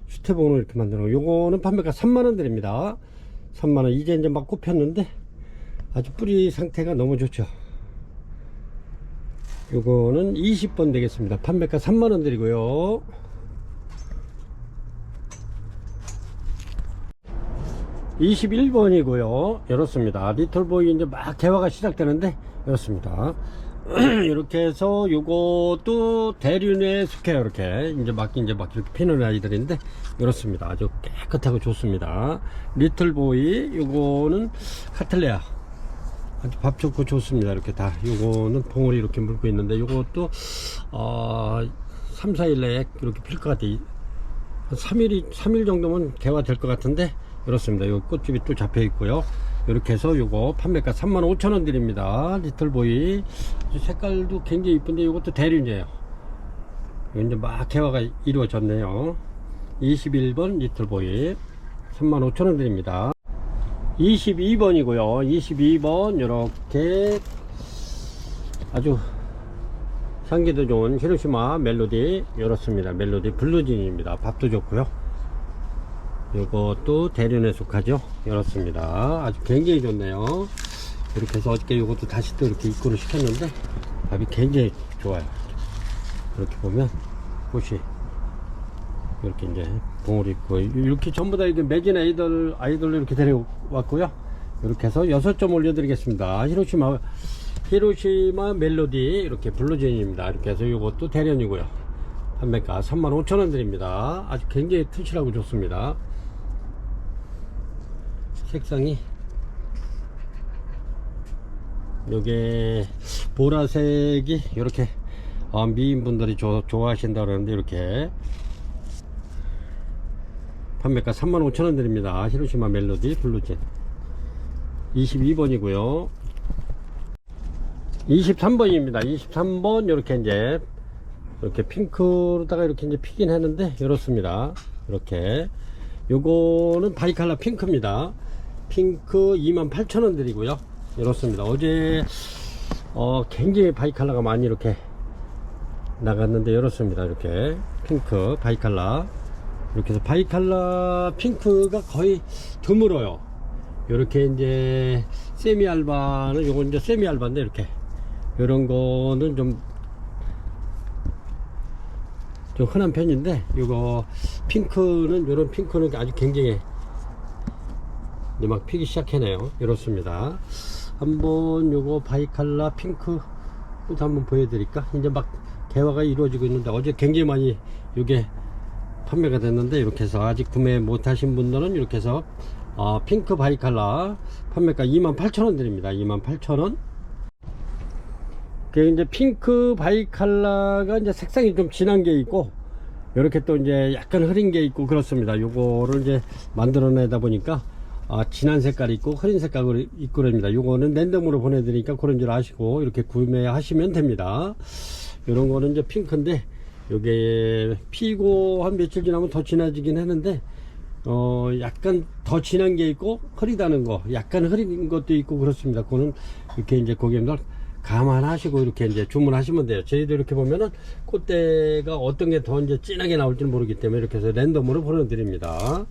수태봉으로 이렇게 만드는 거. 요거는 판매가 3만원 드립니다. 3만원. 이제 막 꽃 폈는데 아주 뿌리 상태가 너무 좋죠. 요거는 20번 되겠습니다. 판매가 3만원 드리고요. 21번이고요. 이렇습니다. 리틀보이 이제 막 개화가 시작되는데 이렇습니다. 이렇게 해서 요것도 대륜의 숙회요. 이렇게 막 이렇게 피는 아이들인데 이렇습니다. 아주 깨끗하고 좋습니다. 리틀보이 요거는 카틀레아 아주 밥 좋고 좋습니다. 이렇게 다 요거는 봉우리 이렇게 물고 있는데 요것도 3, 4일 내에 이렇게 필 것 같아요. 3일 정도면 개화 될 것 같은데 이렇습니다. 요 꽃집이 또 잡혀 있고요. 이렇게 해서 요거 판매가 35,000원 드립니다. 리틀보이 색깔도 굉장히 이쁜데 요것도 대륜이에요. 이제 막 개화가 이루어졌네요. 21번 리틀보이 35,000원 드립니다. 22번이고요 22번 이렇게 아주 향기도 좋은 히로시마 멜로디 이렇습니다. 멜로디 블루진입니다. 밥도 좋고요. 이것도 대륜에 속하죠. 이렇습니다. 아주 굉장히 좋네요. 이렇게 해서 어저께 이것도 다시 또 이렇게 입고를 시켰는데 밥이 굉장히 좋아요. 이렇게 보면 꽃이 이렇게 이제 봉우리 있고 이렇게 전부 다 이게 매진 아이돌로 이렇게 데려왔고요. 이렇게 해서 6점 올려드리겠습니다. 히로시마 멜로디 이렇게 블루진입니다. 이렇게 해서 이것도 대련이고요. 판매가 35,000원 드립니다. 아주 굉장히 튼실하고 좋습니다. 색상이 요게 보라색이 이렇게 미인분들이 좋아하신다 그러는데 이렇게 판매가 35,000원 드립니다. 히로시마 멜로디 블루진 22번이고요 23번입니다 23번 이렇게 이제 이렇게 핑크로다가 이렇게 이제 피긴 했는데 이렇습니다. 이렇게 요거는 바이칼라 핑크입니다. 핑크 28,000원 드리고요. 이렇습니다. 어제 굉장히 바이칼라가 많이 이렇게 나갔는데 이렇습니다. 이렇게 핑크 바이칼라 이렇게 해서 바이칼라 핑크가 거의 드물어요. 이렇게 이제 세미알바는 요건 이제 세미알바인데 이렇게 요런 거는 좀 흔한 편인데 요거 핑크는 요런 핑크는 아주 굉장히 이제 막 피기 시작해네요. 이렇습니다. 한번 요거 바이칼라 핑크 한번 보여드릴까? 이제 막 개화가 이루어지고 있는데 어제 굉장히 많이 요게 판매가 됐는데 이렇게 해서 아직 구매 못하신 분들은 이렇게 해서 핑크 바이칼라 판매가 28,000원 드립니다. 28,000원. 이제 핑크 바이칼라가 이제 색상이 좀 진한 게 있고 이렇게 또 이제 약간 흐린 게 있고 그렇습니다. 요거를 이제 만들어내다 보니까 진한 색깔이 있고 흐린 색깔이 있고 그럽니다. 요거는 랜덤으로 보내드리니까 그런 줄 아시고 이렇게 구매하시면 됩니다. 요런 거는 이제 핑크인데 요게 피고 한 며칠 지나면 더 진해지긴 했는데 약간 더 진한 게 있고 흐리다는 거, 약간 흐린 것도 있고 그렇습니다. 그거는 이렇게 이제 고객님들 감안하시고 이렇게 이제 주문하시면 돼요. 저희도 이렇게 보면은 꽃대가 어떤 게 더 이제 진하게 나올지는 모르기 때문에 이렇게 해서 랜덤으로 보내드립니다.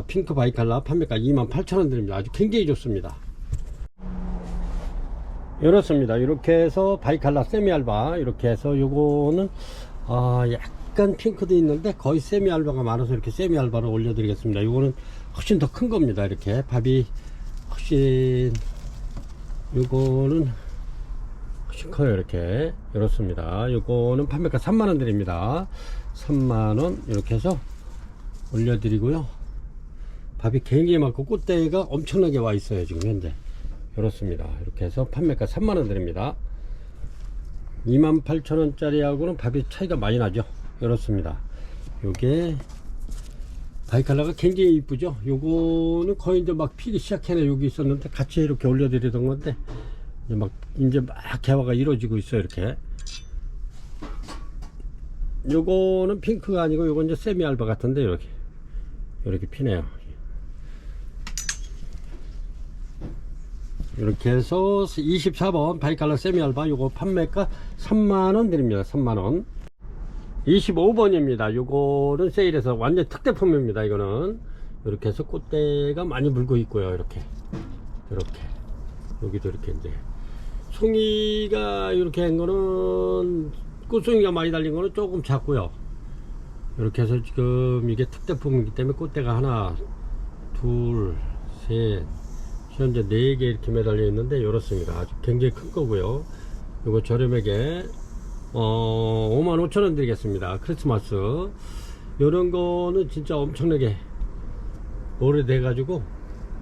핑크 바이칼라 판매가 28,000원 드립니다. 아주 굉장히 좋습니다. 이렇습니다. 이렇게 해서 바이칼라 세미알바 이렇게 해서 요거는 약간 핑크도 있는데 거의 세미알바가 많아서 이렇게 세미알바를 올려드리겠습니다. 요거는 훨씬 더 큰 겁니다. 이렇게 밥이 훨씬 요거는 훨씬 커요. 이렇게 이렇습니다. 요거는 판매가 3만원 드립니다. 3만원 이렇게 해서 올려드리고요. 밥이 굉장히 많고 꽃대가 엄청나게 와 있어요. 지금 현재 이렇습니다. 이렇게 해서 판매가 3만원 드립니다. 28,000원짜리 하고는 밥이 차이가 많이 나죠. 이렇습니다. 요게 바이칼라가 굉장히 이쁘죠. 요거는 거의 이제 막 피기 시작해네. 여기 있었는데 같이 이렇게 올려드리던 건데 이제 막 개화가 이루어지고 있어요. 이렇게 요거는 핑크가 아니고 요건 이제 세미알바 같은데 이렇게 피네요. 이렇게 해서 24번 바이칼라 세미알바 요거 판매가 3만원 드립니다. 3만원. 25번입니다. 요거는 세일해서 완전 특대품입니다. 이거는 이렇게 해서 꽃대가 많이 물고 있고요. 이렇게 여기도 이렇게 이제 송이가 이렇게 한 거는 꽃송이가 많이 달린 거는 조금 작고요. 이렇게 해서 지금 이게 특대품이기 때문에 꽃대가 하나 둘 셋 현재 4개 이렇게 매달려 있는데 이렇습니다. 아주 굉장히 큰 거고요. 이거 저렴하게 55,000원 드리겠습니다. 크리스마스 이런 거는 진짜 엄청나게 오래돼 가지고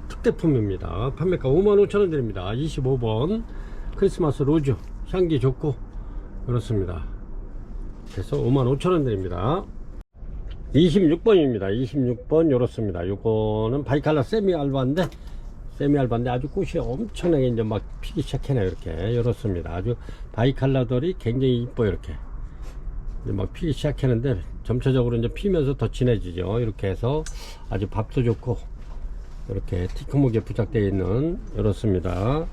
특대품입니다. 판매가 55,000원 드립니다. 25번 크리스마스 로즈 향기 좋고 그렇습니다. 그래서 55,000원 드립니다. 26번입니다. 26번 요렇습니다. 요거는 바이칼라 세미알바인데 아주 꽃이 엄청나게 이제 막 피기 시작해요. 이렇게 요렇습니다. 아주 바이칼라들이 굉장히 이뻐요. 이렇게 이제 막 피기 시작하는데 점차적으로 이제 피면서 더 진해지죠. 이렇게 해서 아주 밥도 좋고 이렇게 티크목에 부착되어 있는 요렇습니다.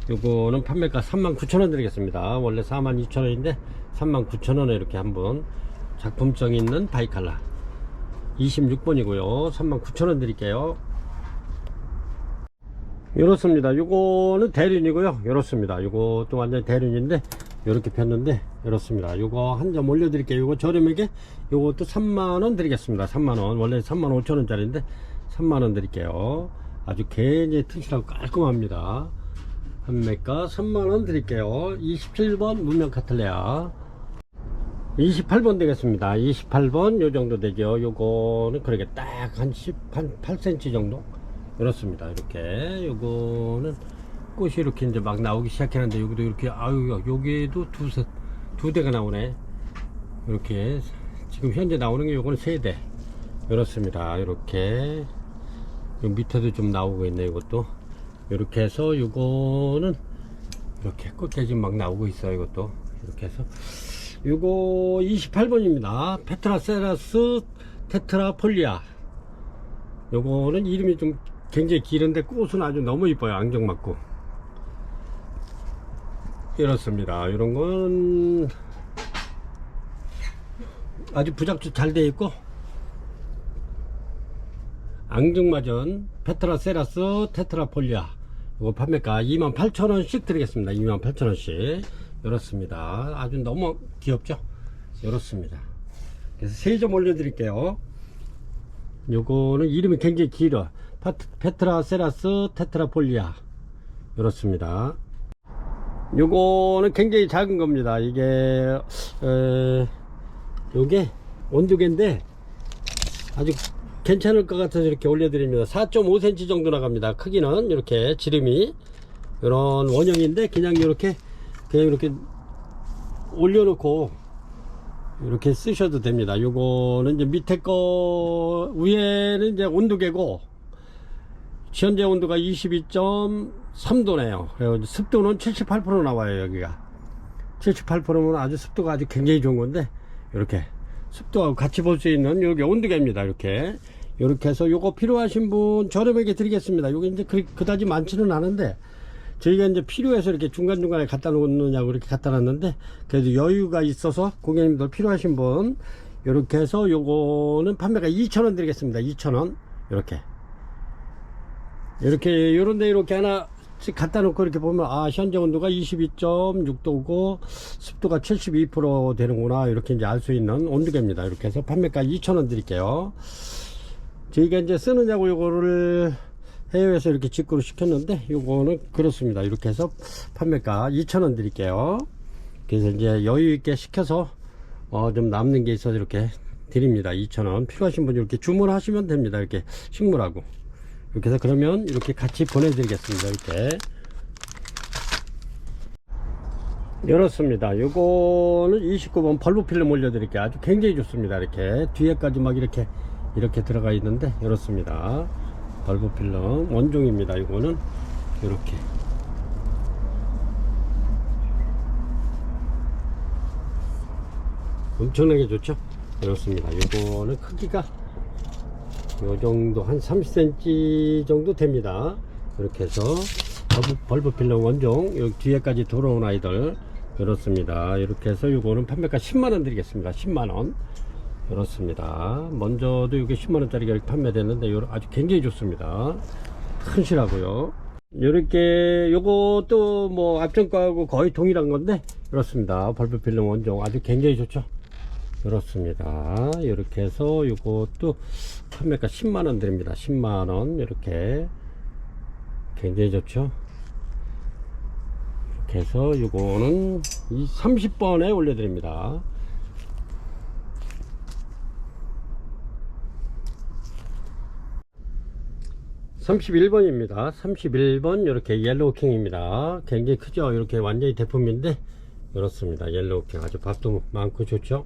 요거는 판매가 39,000원 드리겠습니다. 원래 42,000원인데 39,000원에 이렇게 한번 작품성 있는 바이칼라 26번이고요 39,000원 드릴게요. 이렇습니다. 요거는 대륜이고요. 이렇습니다. 요것도 완전 대륜인데 이렇게 폈는데 이렇습니다. 요거 한 점 올려 드릴게요. 요거 저렴하게 요것도 3만원 드리겠습니다. 3만원 원래 35,000원짜리인데 3만원 드릴게요. 아주 굉장히 튼실하고 깔끔합니다. 판매가 3만원 드릴게요. 27번 문명 카틀레아 28번 되겠습니다. 28번 요 정도 되죠. 요거는 그러게 딱 한 8cm 정도 이렇습니다. 이렇게 요거는 꽃이 이렇게 이제 막 나오기 시작했는데 여기도 이렇게 여기에도 두 대가 나오네. 이렇게 지금 현재 나오는 게 요거는 3대 이렇습니다. 이렇게 요 밑에도 좀 나오고 있네. 이것도 이렇게 해서 요거는 이렇게 꽃게 지금 막 나오고 있어요. 이것도 이렇게 해서 요거 28번입니다. 페트라세라스 테트라폴리아. 요거는 이름이 좀 굉장히 길은데 꽃은 아주 너무 이뻐요. 앙증맞고 이렇습니다. 이런 건 아주 부작도 잘 되어 있고 앙증맞은 페트라세라스 테트라폴리아 이거 판매가 28,000원씩 드리겠습니다. 28,000원씩 이렇습니다. 아주 너무 귀엽죠. 이렇습니다. 그래서 3점 올려 드릴게요. 요거는 이름이 굉장히 길어. 페트라세라스 테트라폴리아 이렇습니다. 요거는 굉장히 작은 겁니다. 이게 요게 온두개인데 아주 괜찮을 것 같아서 이렇게 올려드립니다. 4.5cm 정도 나갑니다. 크기는 이렇게 지름이 이런 원형인데 그냥 이렇게 올려놓고 이렇게 쓰셔도 됩니다. 요거는 이제 밑에 거, 위에는 이제 온도계고, 현재 온도가 22.3도네요. 그리고 습도는 78% 나와요, 여기가. 78%면 아주 습도가 아주 굉장히 좋은 건데, 이렇게 습도하고 같이 볼 수 있는 여기 온도계입니다. 이렇게 해서 요거 필요하신 분 저렴하게 드리겠습니다. 요게 이제 그다지 많지는 않은데, 저희가 이제 필요해서 이렇게 중간중간에 갖다 놓느냐고 이렇게 갖다 놨는데, 그래도 여유가 있어서 고객님들 필요하신 분, 이렇게 해서 요거는 판매가 2,000원 드리겠습니다. 2,000원. 이렇게 요런데 이렇게 하나 갖다 놓고 이렇게 보면, 아, 현재 온도가 22.6도고 습도가 72% 되는구나, 이렇게 이제 알 수 있는 온도계입니다. 이렇게 해서 판매가 2,000원 드릴게요. 저희가 이제 쓰느냐고 요거를 해외에서 이렇게 직구로 시켰는데, 요거는 그렇습니다. 이렇게 해서 판매가 2,000원 드릴게요. 그래서 이제 여유 있게 시켜서 좀 남는 게 있어서 이렇게 드립니다. 2,000원. 필요하신 분 이렇게 주문하시면 됩니다. 이렇게 식물하고 이렇게 해서 그러면 이렇게 같이 보내드리겠습니다. 이렇게 열었습니다. 요거는 29번 벌브 필름 올려드릴게요. 아주 굉장히 좋습니다. 이렇게 뒤에까지 막 이렇게 들어가 있는데, 이렇습니다. 벌브 필름 원종입니다. 이거는 이렇게 엄청나게 좋죠. 이렇습니다. 이거는 크기가 요 정도 한 30cm 정도 됩니다. 이렇게 해서 벌브 필름 원종 여기 뒤에까지 돌아온 아이들, 이렇습니다. 이렇게 해서 요거는 판매가 10만원 드리겠습니다. 10만원. 이렇습니다. 먼저도 이게 10만원짜리가 이렇게 판매됐는데, 아주 굉장히 좋습니다. 큰 실하고요. 이렇게 요것도 뭐 앞전 거하고 거의 동일한 건데, 이렇습니다. 벌브 필름 원종 아주 굉장히 좋죠. 이렇습니다. 이렇게 해서 요것도 판매가 10만원 드립니다. 10만원. 이렇게 굉장히 좋죠. 이렇게 해서 요거는 30번에 올려드립니다. 31번입니다. 31번 이렇게 옐로우킹입니다. 굉장히 크죠. 이렇게 완전히 대품인데, 이렇습니다. 옐로우킹 아주 밥도 많고 좋죠.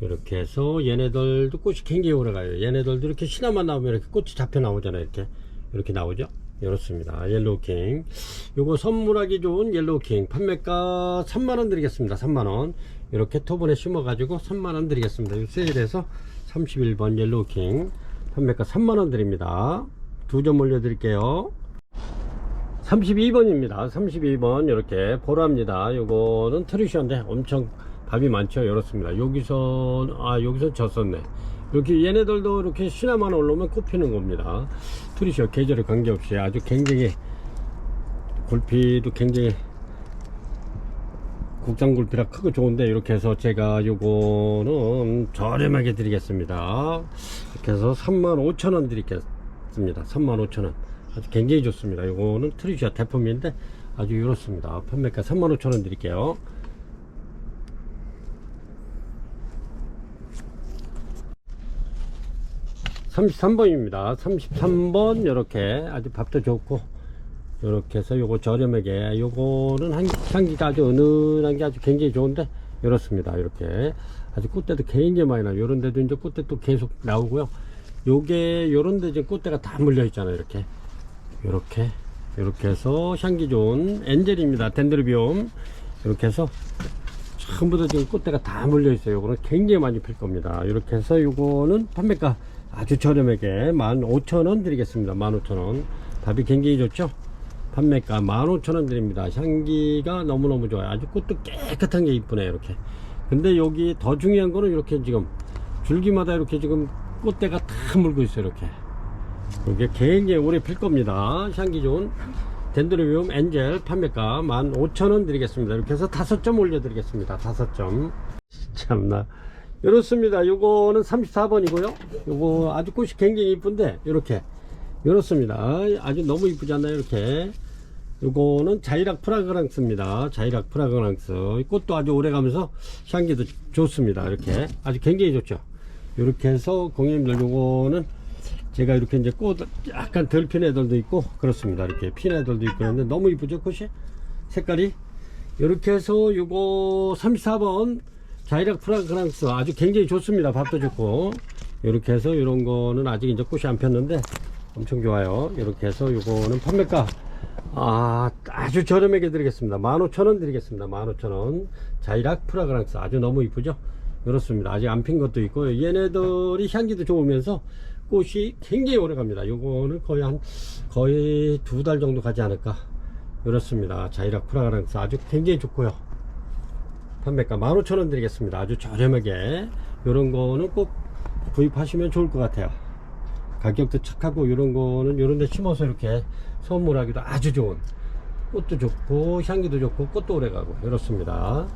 이렇게 해서 얘네들도 꽃이 굉장히 오래가요. 얘네들도 이렇게 신화만 나오면 이렇게 꽃이 잡혀 나오잖아요. 이렇게 나오죠. 이렇습니다. 옐로우킹. 요거 선물하기 좋은 옐로우킹 판매가 3만원 드리겠습니다. 3만원. 이렇게 토분에 심어 가지고 3만원 드리겠습니다. 이 세일해서 31번 옐로우킹 판매가 3만원 드립니다. 2점 올려드릴게요. 32번입니다. 32번 이렇게 보라입니다. 요거는 트리션인데 엄청 밥이 많죠. 이렇습니다. 여기서 졌었네. 이렇게 얘네들도 이렇게 신화만 올라오면 꽃피는 겁니다. 트리션 계절에 관계없이 아주 굉장히 굴피도 굉장히 국산 굴피라 크고 좋은데, 이렇게 해서 제가 요거는 저렴하게 드리겠습니다. 이렇게 해서 35,000원 드리겠습니다. 35,000원. 아주 굉장히 좋습니다. 요거는 트리시아 대품인데 아주 이렇습니다. 판매가 35,000원 드릴게요. (33번입니다) 33번 이렇게 아주 밥도 좋고, 이렇게 해서 요거 저렴하게, 요거는 향기가 아주 은은한 게 아주 굉장히 좋은데, 이렇습니다. 이렇게 아주 꽃대도 굉장히 많이 나요. 요런 데도 이제 꽃대 또 계속 나오고요. 요게 요런데 이제 꽃대가 다 물려 있잖아요. 이렇게 해서 향기 좋은 엔젤입니다. 덴드로비움. 이렇게 해서 전부 다 지금 꽃대가 다 물려 있어요. 요거는 굉장히 많이 필 겁니다. 이렇게 해서 요거는 판매가 아주 저렴하게 15,000원 드리겠습니다. 15,000원. 밥이 굉장히 좋죠. 판매가 15,000원 드립니다. 향기가 너무너무 좋아요. 아주 꽃도 깨끗한 게 이쁘네요. 이렇게. 근데 여기 더 중요한 거는 이렇게 지금 줄기마다 이렇게 지금 꽃대가 다 물고 있어요. 이게 굉장히 오래 필 겁니다. 향기 좋은 덴드로비움 엔젤 판매가 15,000원 드리겠습니다. 이렇게 해서 5점 올려드리겠습니다. 5점. 참나. 이렇습니다. 요거는 34번이고요. 요거 아주 꽃이 굉장히 이쁜데, 이렇습니다. 아주 너무 이쁘지 않나요? 이렇게. 요거는 자이락 프라그랑스입니다. 자이락 프라그랑스. 꽃도 아주 오래 가면서 향기도 좋습니다. 이렇게. 아주 굉장히 좋죠. 이렇게 해서 고객님들 요거는 제가 이렇게 이제 꽃 약간 덜 핀 애들도 있고 그렇습니다. 이렇게 핀 애들도 있고 그런데 너무 이쁘죠 꽃이 색깔이. 이렇게 해서 요거 34번 자이락 프라그랑스 아주 굉장히 좋습니다. 밥도 좋고. 이렇게 해서 이런 거는 아직 이제 꽃이 안 폈는데 엄청 좋아요. 이렇게 해서 요거는 판매가 아주 저렴하게 드리겠습니다. 15,000원 드리겠습니다. 15,000원. 자이락 프라그랑스 아주 너무 이쁘죠. 그렇습니다. 아직 안 핀 것도 있고, 얘네들이 향기도 좋으면서 꽃이 굉장히 오래 갑니다. 요거는 거의 2달 정도 가지 않을까. 그렇습니다. 자이락 프라그랑스 아주 굉장히 좋고요. 판매가 15,000원 드리겠습니다. 아주 저렴하게. 요런 거는 꼭 구입하시면 좋을 것 같아요. 가격도 착하고, 요런 거는 요런 데 심어서 이렇게 선물하기도 아주 좋은, 꽃도 좋고 향기도 좋고 꽃도 오래가고 이렇습니다.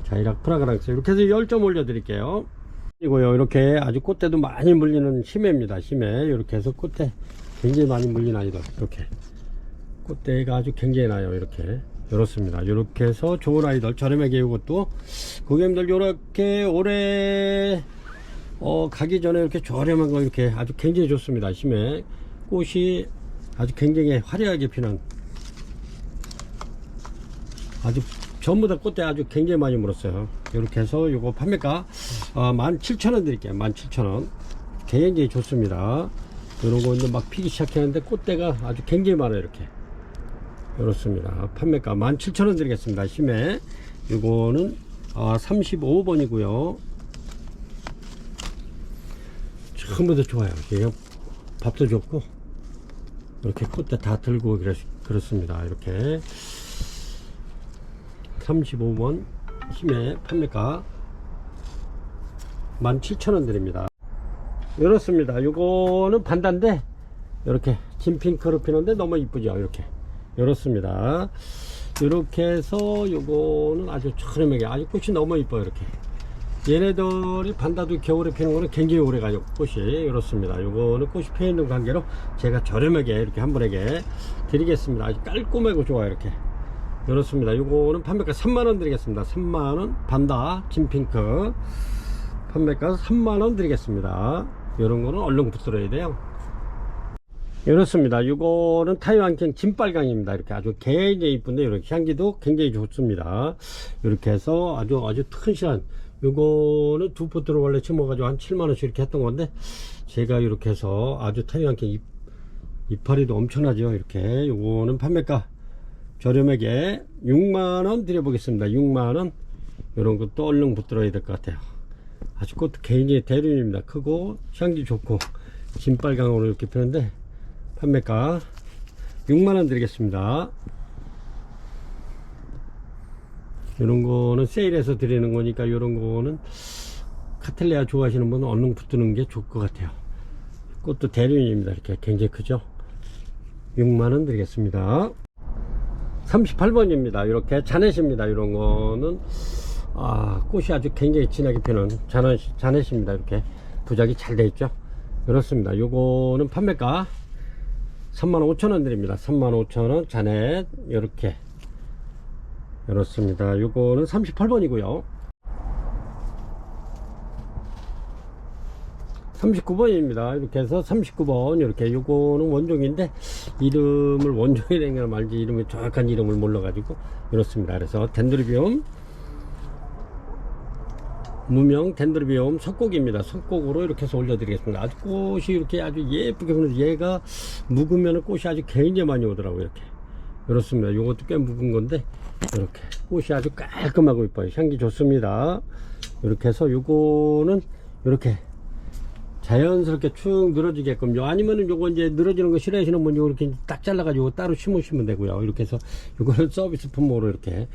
자이락 프라그랑스 이렇게 해서 10점 올려 드릴게요. 그리고요, 이렇게 아주 꽃대도 많이 물리는 심해입니다. 심해. 이렇게 해서 꽃대 굉장히 많이 물린 아이들, 이렇게 꽃대가 아주 굉장히 나요. 이렇게 이렇습니다. 이렇게 해서 좋은 아이들 저렴하게, 이것도 고객님들 이렇게 올해 가기 전에 이렇게 저렴한 거 이렇게 아주 굉장히 좋습니다. 심해 꽃이 아주 굉장히 화려하게 피는, 아주 전부 다 꽃대 아주 굉장히 많이 물었어요. 이렇게 해서 요거 판매가 17,000원 드릴게요. 17,000원. 굉장히 좋습니다. 이런 거 이제 막 피기 시작했는데 꽃대가 아주 굉장히 많아요. 이렇게 이렇습니다. 판매가 17,000원 드리겠습니다. 심해 요거는 35번이고요 전부 다 좋아요. 이게 밥도 좋고 이렇게 꽃대 다 들고 그렇습니다. 이렇게 35번 힘의 판매가 17,000원 드립니다. 이렇습니다. 요거는 반다인데 이렇게 진핑크로 피는데 너무 이쁘죠. 이렇게 이렇습니다. 이렇게 해서 요거는 아주 저렴하게, 아주 꽃이 너무 이뻐요. 이렇게 얘네들이 반다도 겨울에 피는 거는 굉장히 오래 가요. 꽃이 이렇습니다. 요거는 꽃이 피어 있는 관계로 제가 저렴하게 이렇게 한 분에게 드리겠습니다. 아주 깔끔하고 좋아요. 이렇게 이렇습니다. 요거는 판매가 3만원 드리겠습니다. 3만원 반다 진핑크 판매가 3만원 드리겠습니다. 요런 거는 얼른 붙들어야 돼요. 이렇습니다. 요거는 타이완킹 진빨강입니다. 이렇게 아주 굉장히 이쁜데 이렇게 향기도 굉장히 좋습니다. 이렇게 해서 아주 튼실한, 요거는 두 포트로 원래 심어가지고 한 7만원씩 이렇게 했던 건데, 제가 이렇게 해서 아주 타이완킹 이파리도 엄청나죠. 이렇게 요거는 판매가 저렴하게 6만원 드려보겠습니다. 6만원. 요런 것도 얼른 붙들어야 될 것 같아요. 아주 꽃도 굉장히 대륜입니다. 크고 향기 좋고 진빨강으로 이렇게 피는데 판매가 6만원 드리겠습니다. 이런 거는 세일해서 드리는 거니까, 이런 거는 카텔레아 좋아하시는 분은 얼른 붙드는 게 좋을 것 같아요. 꽃도 대륜입니다. 이렇게 굉장히 크죠. 6만원 드리겠습니다. 38번입니다. 이렇게 자넷입니다. 이런 거는 꽃이 아주 굉장히 진하게 피는 자넷입니다. 이렇게 부작이 잘 돼 있죠. 그렇습니다. 요거는 판매가 35,000원 드립니다. 35,000원 자넷. 이렇게 이렇습니다. 요거는 38번이고요 39번입니다 이렇게 해서 39번 이렇게, 요거는 원종인데 이름을 원종이라는 걸 말지 이름을 정확한 이름을 몰라 가지고 이렇습니다. 그래서 덴드로비움, 무명 덴드로비움 석곡입니다. 석곡으로 이렇게 해서 올려드리겠습니다. 아주 꽃이 이렇게 아주 예쁘게 보는, 얘가 묵으면 꽃이 아주 굉장히 많이 오더라고요. 이렇게 이렇습니다. 요것도 꽤 묵은 건데 이렇게 꽃이 아주 깔끔하고 이뻐요. 향기 좋습니다. 이렇게 해서 요거는 이렇게 자연스럽게 축 늘어지게끔, 아니면은 요거 이제 늘어지는 거 싫어하시는 분이 이렇게 딱 잘라가지고 따로 심으시면 되고요. 이렇게 해서 요거는 서비스 품목으로 이렇게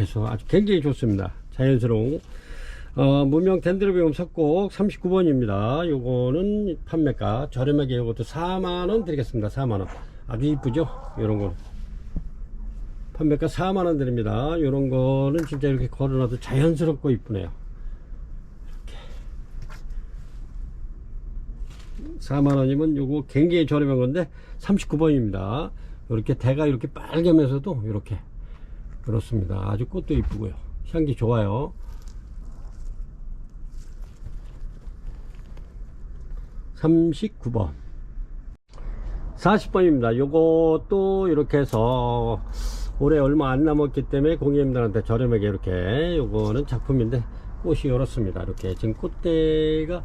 해서 아주 굉장히 좋습니다. 자연스러운 무명 덴드로비움 석곡 39번입니다. 요거는 판매가 저렴하게 요것도 4만원 드리겠습니다. 4만원. 아주 이쁘죠? 요런 거는 판매가 4만원 드립니다. 요런 거는 진짜 이렇게 걸어놔도 자연스럽고 이쁘네요. 4만원이면 요거 굉장히 저렴한 건데 39번입니다. 이렇게 대가 이렇게 빨개면서도 이렇게 그렇습니다. 아주 꽃도 이쁘고요. 향기 좋아요. 39번 40번입니다. 요것도 이렇게 해서 올해 얼마 안 남았기 때문에 고객님들한테 저렴하게 이렇게 요거는 작품인데 꽃이 이렇습니다. 이렇게 지금 꽃대가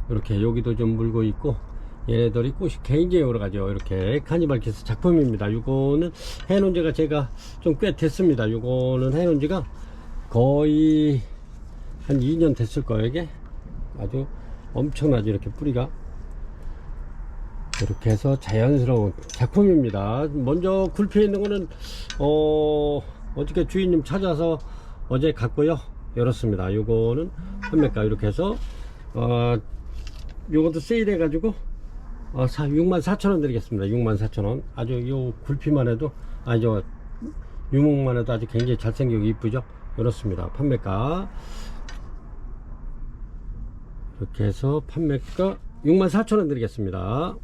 이렇게 여기도 좀 물고 있고 얘네들이 꽃이 굉장히 여러가지고 이렇게 카니발키스 작품입니다. 요거는 해놓은 지가 제가 좀 꽤 됐습니다. 요거는 해놓은 지가 거의 한 2년 됐을 거예요. 이게 아주 엄청나죠. 이렇게 뿌리가 이렇게 해서 자연스러운 작품입니다. 먼저 굴피에 있는 거는 어저께 주인님 찾아서 어제 갔고요. 열었습니다. 요거는 판매가 이렇게 해서 요것도 세일해 가지고 64,000원 드리겠습니다. 64,000원. 아주 요 굴피만 해도 저 유목만 해도 아주 굉장히 잘생기고 이쁘죠. 이렇습니다. 판매가 이렇게 해서 판매가 64,000원 드리겠습니다.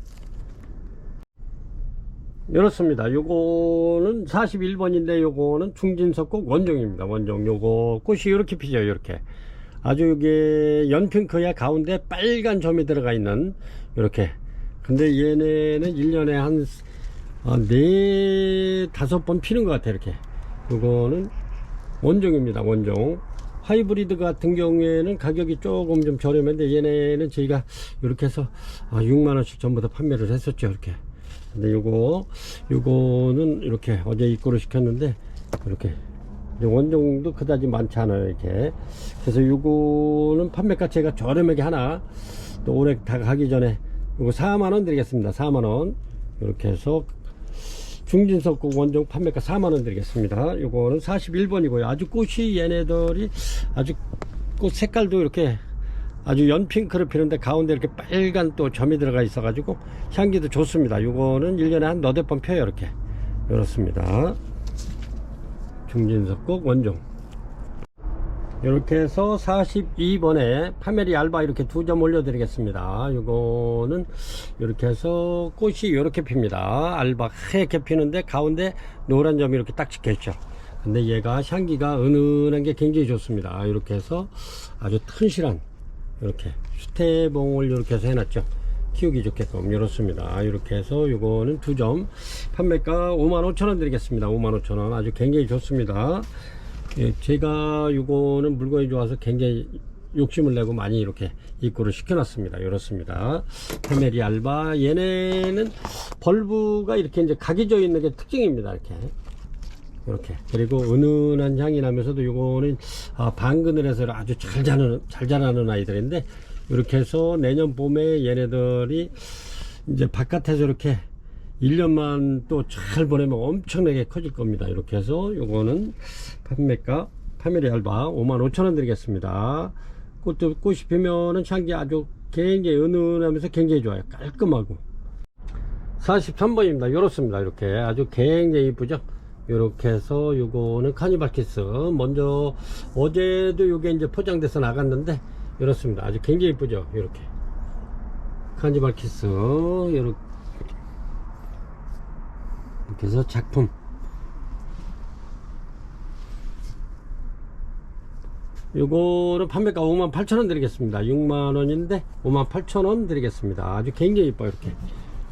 이렇습니다. 요거는 41번인데 요거는 중진석곡 원종입니다. 원종. 요거 꽃이 이렇게 피죠. 이렇게 아주 이게 연핑크야 가운데 빨간 점이 들어가 있는 이렇게. 근데 얘네는 1년에 한 4-5번 피는 것 같아요. 이렇게. 요거는 원종입니다. 원종. 하이브리드 같은 경우에는 가격이 조금 좀 저렴한데 얘네는 저희가 이렇게 해서 6만원씩 전부 다 판매를 했었죠. 이렇게. 근데 요거는 이렇게 어제 입고를 시켰는데 이렇게 원종도 그다지 많지 않아요. 이렇게. 그래서 요거는 판매가 제가 저렴하게 하나 또 올해 다 가기 전에 요거 4만원 드리겠습니다. 4만원. 이렇게 해서 중진석곡 원종 판매가 4만원 드리겠습니다. 요거는 41번이고요. 아주 꽃이 얘네들이 아주 꽃 색깔도 이렇게 아주 연핑크를 피는데 가운데 이렇게 빨간 또 점이 들어가 있어 가지고 향기도 좋습니다. 요거는 1년에 한 너댓 번 펴요. 이렇게. 이렇습니다. 중진석곡 원종. 이렇게 해서 42번에 파메리 알바 이렇게 2점 올려 드리겠습니다. 요거는 이렇게 해서 꽃이 이렇게 핍니다. 알바 하얗게 피는데 가운데 노란 점이 이렇게 딱 찍혀 있죠. 근데 얘가 향기가 은은한 게 굉장히 좋습니다. 이렇게 해서 아주 튼실한 이렇게 수태봉을 이렇게 해서 해놨죠. 키우기 좋게끔 이렇습니다. 이렇게 해서 요거는 2점 판매가 55,000원 드리겠습니다. 55,000원 아주 굉장히 좋습니다. 예, 제가 요거는 물건이 좋아서 굉장히 욕심을 내고 많이 이렇게 입고를 시켜놨습니다. 이렇습니다. 페메리 알바. 얘네는 벌브가 이렇게 이제 각이 져 있는 게 특징입니다. 이렇게. 그리고 은은한 향이 나면서도 요거는 방그늘에서 아주 잘 자라는 아이들인데 이렇게 해서 내년 봄에 얘네들이 이제 바깥에서 이렇게 1년만 또 잘 보내면 엄청나게 커질 겁니다. 이렇게 해서 요거는 판매가 파메리 알바 55,000원 드리겠습니다. 꽃이 피면은 향기 아주 굉장히 은은하면서 굉장히 좋아요. 깔끔하고. 43번입니다. 요렇습니다. 이렇게 아주 굉장히 이쁘죠. 이렇게 해서 요거는 카니발키스. 먼저 어제도 요게 이제 포장돼서 나갔는데 이렇습니다. 아주 굉장히 이쁘죠. 이렇게 카니발키스 이렇게 해서 작품. 요거는 판매가 58,000원 드리겠습니다. 6만원인데 58,000원 드리겠습니다. 아주 굉장히 이뻐요.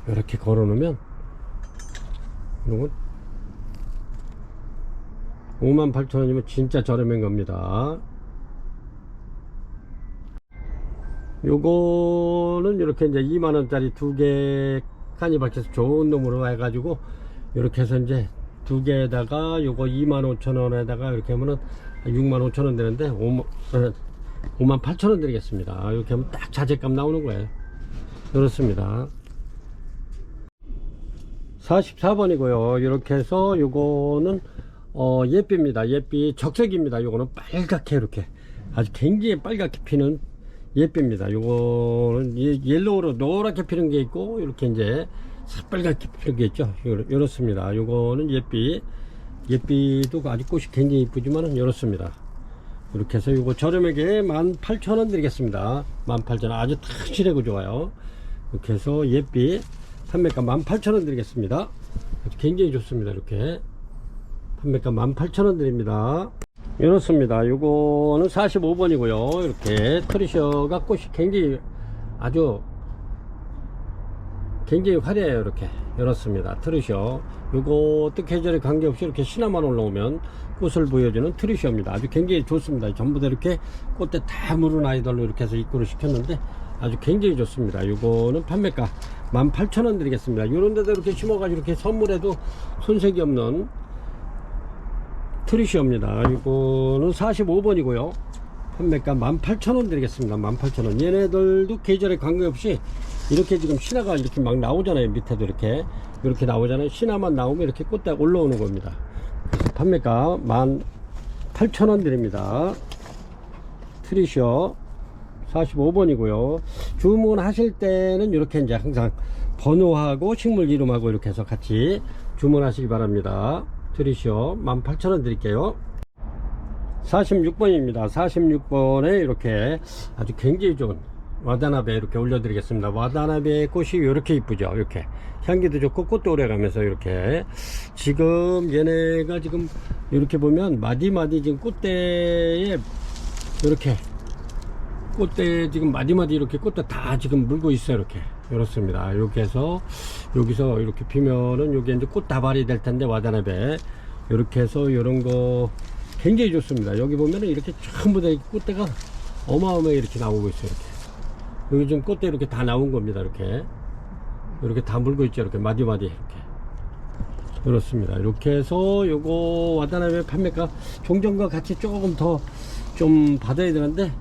이렇게 걸어 놓으면 요건 58,000원이면 진짜 저렴한 겁니다. 요거는 이렇게 이제 2만원짜리 2개 카니발키스 좋은 놈으로 해가지고 이렇게 해서 이제 2개에다가 요거 25,000원에다가 이렇게 하면은 65,000원 되는데 58,000원 드리겠습니다. 이렇게 하면 딱 자재값 나오는 거예요. 그렇습니다. 44번이고요. 이렇게 해서 요거는 예삐입니다. 예삐 적색입니다. 요거는 빨갛게 이렇게 아주 굉장히 빨갛게 피는 예삐입니다. 요거는 옐로우로 노랗게 피는 게 있고 이렇게 이제 새빨갛게 피는 게 있죠. 이렇습니다. 요거는 예삐도 아주 꽃이 굉장히 이쁘지만은 이렇습니다. 이렇게 해서 요거 저렴하게 18,000원 드리겠습니다. 18,000원 아주 탁실하고 좋아요. 이렇게 해서 예삐 판매가 18,000원 드리겠습니다. 아주 굉장히 좋습니다. 이렇게 판매가 18,000원 드립니다. 이렇습니다. 요거는 45번이고요. 이렇게 트리셔가 꽃이 굉장히 아주 굉장히 화려해요. 이렇게 열었습니다. 트루시오. 요것도 계절에 관계없이 이렇게 신화만 올라오면 꽃을 보여주는 트루시오입니다. 아주 굉장히 좋습니다. 전부 다 이렇게 꽃대 다 무른 아이들로 이렇게 해서 입구를 시켰는데 아주 굉장히 좋습니다. 요거는 판매가 18,000원 드리겠습니다. 요런 데도 이렇게 심어가지고 이렇게 선물해도 손색이 없는 트루시오입니다. 이거는 45번이고요. 판매가 18,000원 드리겠습니다. 18,000원. 얘네들도 계절에 관계없이 이렇게 지금 신화가 이렇게 막 나오잖아요. 밑에도 이렇게 나오잖아요. 신화만 나오면 이렇게 꽃대가 올라오는 겁니다. 그래서 판매가 18,000원 드립니다. 트루시오 45번이고요. 주문하실 때는 이렇게 이제 항상 번호하고 식물 이름하고 이렇게 해서 같이 주문하시기 바랍니다. 트루시오 18,000원 드릴게요. 46번입니다. 46번에 이렇게 아주 굉장히 좋은 와다나베 이렇게 올려드리겠습니다. 와다나베 꽃이 이렇게 이쁘죠. 이렇게 향기도 좋고 꽃도 오래가면서 이렇게 지금 얘네가 지금 이렇게 보면 마디마디 지금 꽃대에 이렇게 꽃대 지금 마디마디 이렇게 꽃대 다 지금 물고 있어요. 이렇게 이렇습니다. 이렇게 해서 여기서 이렇게 피면은 여기 이제 꽃 다발이 될 텐데 와다나베 이렇게 해서 이런 거 굉장히 좋습니다. 여기 보면은 이렇게 전부 다 꽃대가 어마어마하게 이렇게 나오고 있어요. 이렇게 여기 지금 꽃대 이렇게 다 나온 겁니다. 이렇게 다 물고 있죠. 이렇게 마디마디 이렇게 그렇습니다. 이렇게 해서 요거 와다나베 판매가 종전과 같이 조금 더 좀 받아야 되는데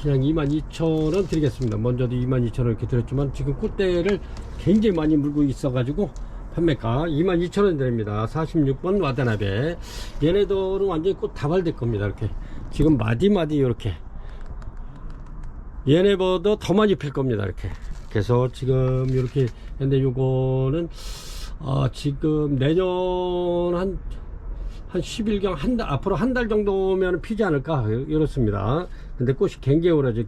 그냥 22,000원 드리겠습니다. 먼저도 22,000원 이렇게 드렸지만 지금 꽃대를 굉장히 많이 물고 있어 가지고 판매가 22,000원 드립니다. 46번 와다나베. 얘네들은 완전히 꽃 다발될 겁니다. 이렇게 지금 마디마디 이렇게 얘네보다 더 많이 필 겁니다. 이렇게 그래서 지금 이렇게 근데 요거는 지금 내년 한 10일경 앞으로 한 달 정도면 피지 않을까 이렇습니다. 근데 꽃이 굉장히 오래죠.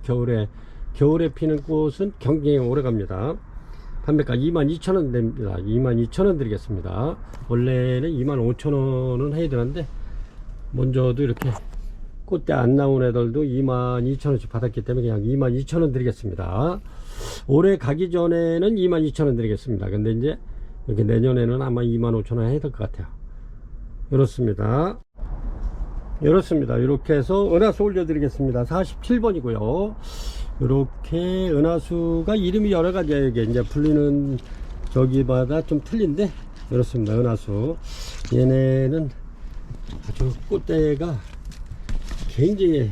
겨울에 피는 꽃은 굉장히 오래 갑니다. 판매가 22,000원 됩니다. 22,000원 드리겠습니다. 원래는 25,000원은 해야 되는데 먼저도 이렇게 꽃대 안 나온 애들도 22,000원씩 받았기 때문에 그냥 22,000원 드리겠습니다. 올해 가기 전에는 22,000원 드리겠습니다. 근데 이제 이렇게 내년에는 아마 25,000원 해야 될 것 같아요. 이렇습니다. 이렇게 해서 은하수 올려드리겠습니다. 47번이고요. 이렇게 은하수가 이름이 여러 가지예요. 이게 이제 불리는 저기마다 좀 틀린데 이렇습니다. 은하수. 얘네는 아주 꽃대가 굉장히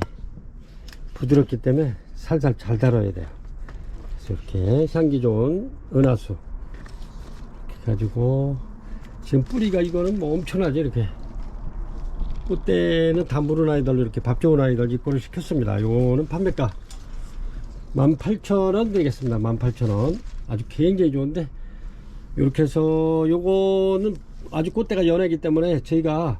부드럽기 때문에 살살 잘 다뤄야 돼요. 그래서 이렇게 향기 좋은 은하수 이렇게 가지고 지금 뿌리가 이거는 뭐 엄청나죠. 이렇게 꽃대는 다 무른 아이들로 이렇게 밥 좋은 아이들 입고를 시켰습니다. 요거는 판매가 18,000원 드리겠습니다. 18,000원. 아주 굉장히 좋은데 이렇게 해서 요거는 아주 꽃대가 연하기 때문에 저희가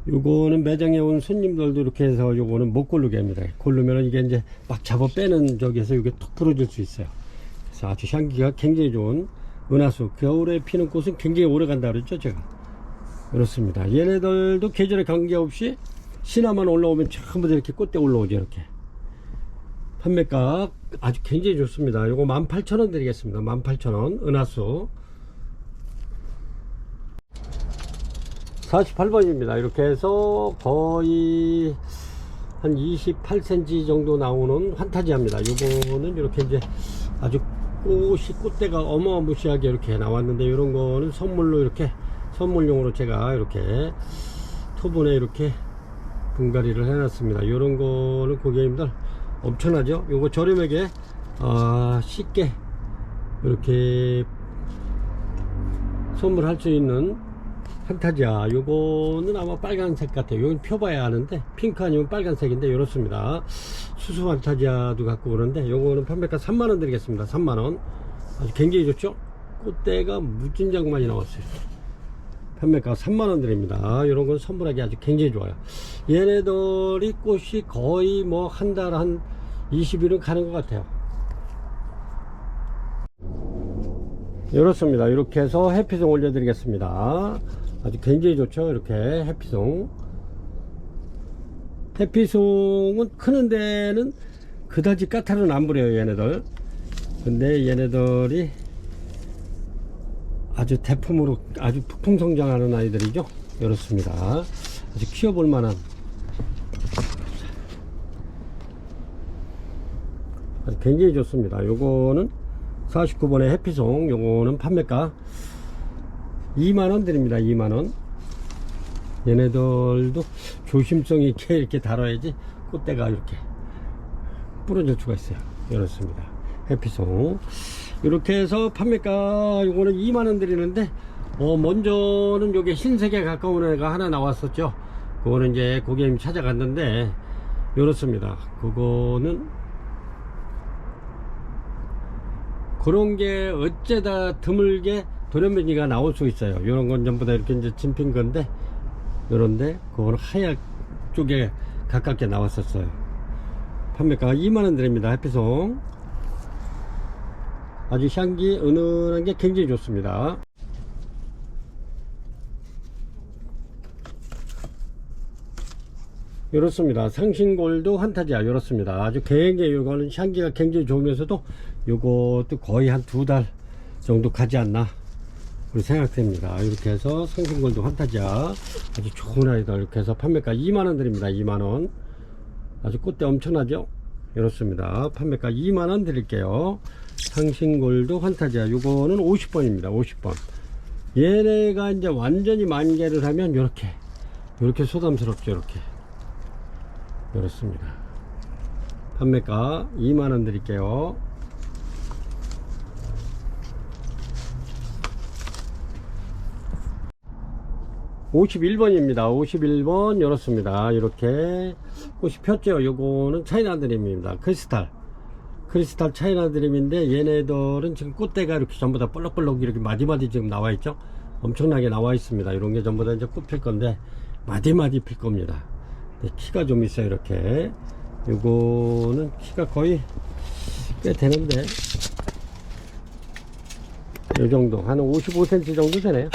요거는 매장에 온 손님들도 이렇게 해서 요거는 못 고르게 합니다. 고르면은 이게 이제 막 잡아 빼는 저기에서 이게 툭 부러질 수 있어요. 그래서 아주 향기가 굉장히 좋은 은하수. 겨울에 피는 꽃은 굉장히 오래 간다 그랬죠, 제가. 그렇습니다. 얘네들도 계절에 관계없이 신화만 올라오면 전부 다 이렇게 꽃대 올라오죠. 이렇게 판매가 아주 굉장히 좋습니다. 요거 18,000원 드리겠습니다. 18,000원 은하수. 48번입니다. 이렇게 해서 거의 한 28cm 정도 나오는 환타지아입니다. 요거는 이렇게 이제 아주 꽃대가 어마무시하게 이렇게 나왔는데 이런 거는 선물로 이렇게 선물용으로 제가 이렇게 토분에 이렇게 분갈이를 해놨습니다. 이런 거는 고객님들 엄청나죠. 요거 저렴하게 쉽게 이렇게 선물할 수 있는 판타지아. 요거는 아마 빨간색 같아요. 요건 펴봐야 하는데 핑크 아니면 빨간색인데 이렇습니다. 수수 판타지아도 갖고 오는데 요거는 판매가 3만원 드리겠습니다. 3만원. 아주 굉장히 좋죠. 꽃대가 무진장 많이 나왔어요. 판매가 3만원 드립니다. 이런 건 선물하기 아주 굉장히 좋아요. 얘네들이 꽃이 거의 뭐 한 달 한 20일은 가는 것 같아요. 이렇습니다. 이렇게 해서 해피송 올려드리겠습니다. 아주 굉장히 좋죠. 이렇게 해피송. 해피송은 크는 데는 그다지 까탈은 안 부려요. 얘네들. 근데 얘네들이 아주 대품으로 아주 폭풍성장하는 아이들이죠. 이렇습니다. 아주 키워볼 만한 아주 굉장히 좋습니다. 요거는 49번의 해피송, 요거는 판매가 2만원 드립니다. 2만원. 얘네들도 조심성 있게 이렇게 다뤄야지 꽃대가 이렇게 부러질 수가 있어요. 이렇습니다. 해피송. 이렇게 해서 판매가 요거는 2만원 드리는데, 먼저는 요게 흰색에 가까운 애가 하나 나왔었죠. 그거는 이제 고객님 찾아갔는데, 이렇습니다. 그거는 그런 게 어째다 드물게 돌연변이가 나올 수 있어요. 이런 건 전부 다 이렇게 이제 진핀 건데, 요런데 그거는 하얗 쪽에 가깝게 나왔었어요. 판매가 2만원 드립니다. 해피송. 아주 향기 은은한 게 굉장히 좋습니다. 이렇습니다. 상신골드 환타지아 이렇습니다. 아주 굉장히 이거는 향기가 굉장히 좋으면서도 요것도 거의 한 2달 정도 가지 않나 우리 생각됩니다. 이렇게 해서 상신골드 환타지아 아주 좋은 아이들 이렇게 해서 판매가 2만원 드립니다. 2만원. 아주 꽃대 엄청나죠. 이렇습니다. 판매가 2만원 드릴게요. 상신골드 환타지아 요거는 50번입니다. 50번. 얘네가 이제 완전히 만개를 하면 요렇게 소담스럽죠. 이렇습니다. 판매가 2만원 드릴게요. (51번입니다) 51번 이렇습니다. 이렇게 꽃이 폈죠. 요거는 차이나드림입니다. 크리스탈 차이나드림인데, 얘네들은 지금 꽃대가 이렇게 전부 다 볼록볼록 이렇게 마디마디 지금 나와 있죠. 엄청나게 나와 있습니다. 이런 게 전부 다 이제 꽃 필 건데 마디마디 필 겁니다. 키가 좀 있어요. 이렇게 요거는 키가 거의 꽤 되는데, 요 정도 한 55cm 정도 되네요.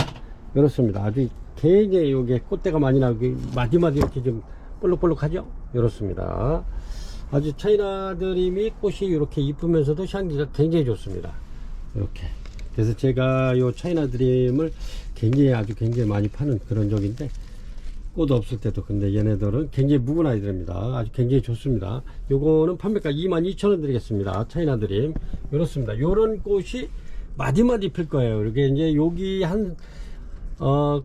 이렇습니다. 아주 굉장히 요게 꽃대가 많이 나오고 마디마디 이렇게 좀 볼록볼록하죠. 이렇습니다. 아주 차이나드림이 꽃이 이렇게 이쁘면서도 향기가 굉장히 좋습니다. 이렇게. 그래서 제가 요 차이나드림을 굉장히 많이 파는 그런 적인데, 꽃 없을 때도. 근데 얘네들은 굉장히 묵은 아이들입니다. 아주 굉장히 좋습니다. 요거는 판매가 22,000원 드리겠습니다. 차이나드림. 이렇습니다. 요런 꽃이 마디마디 필 거예요. 이렇게 이제 여기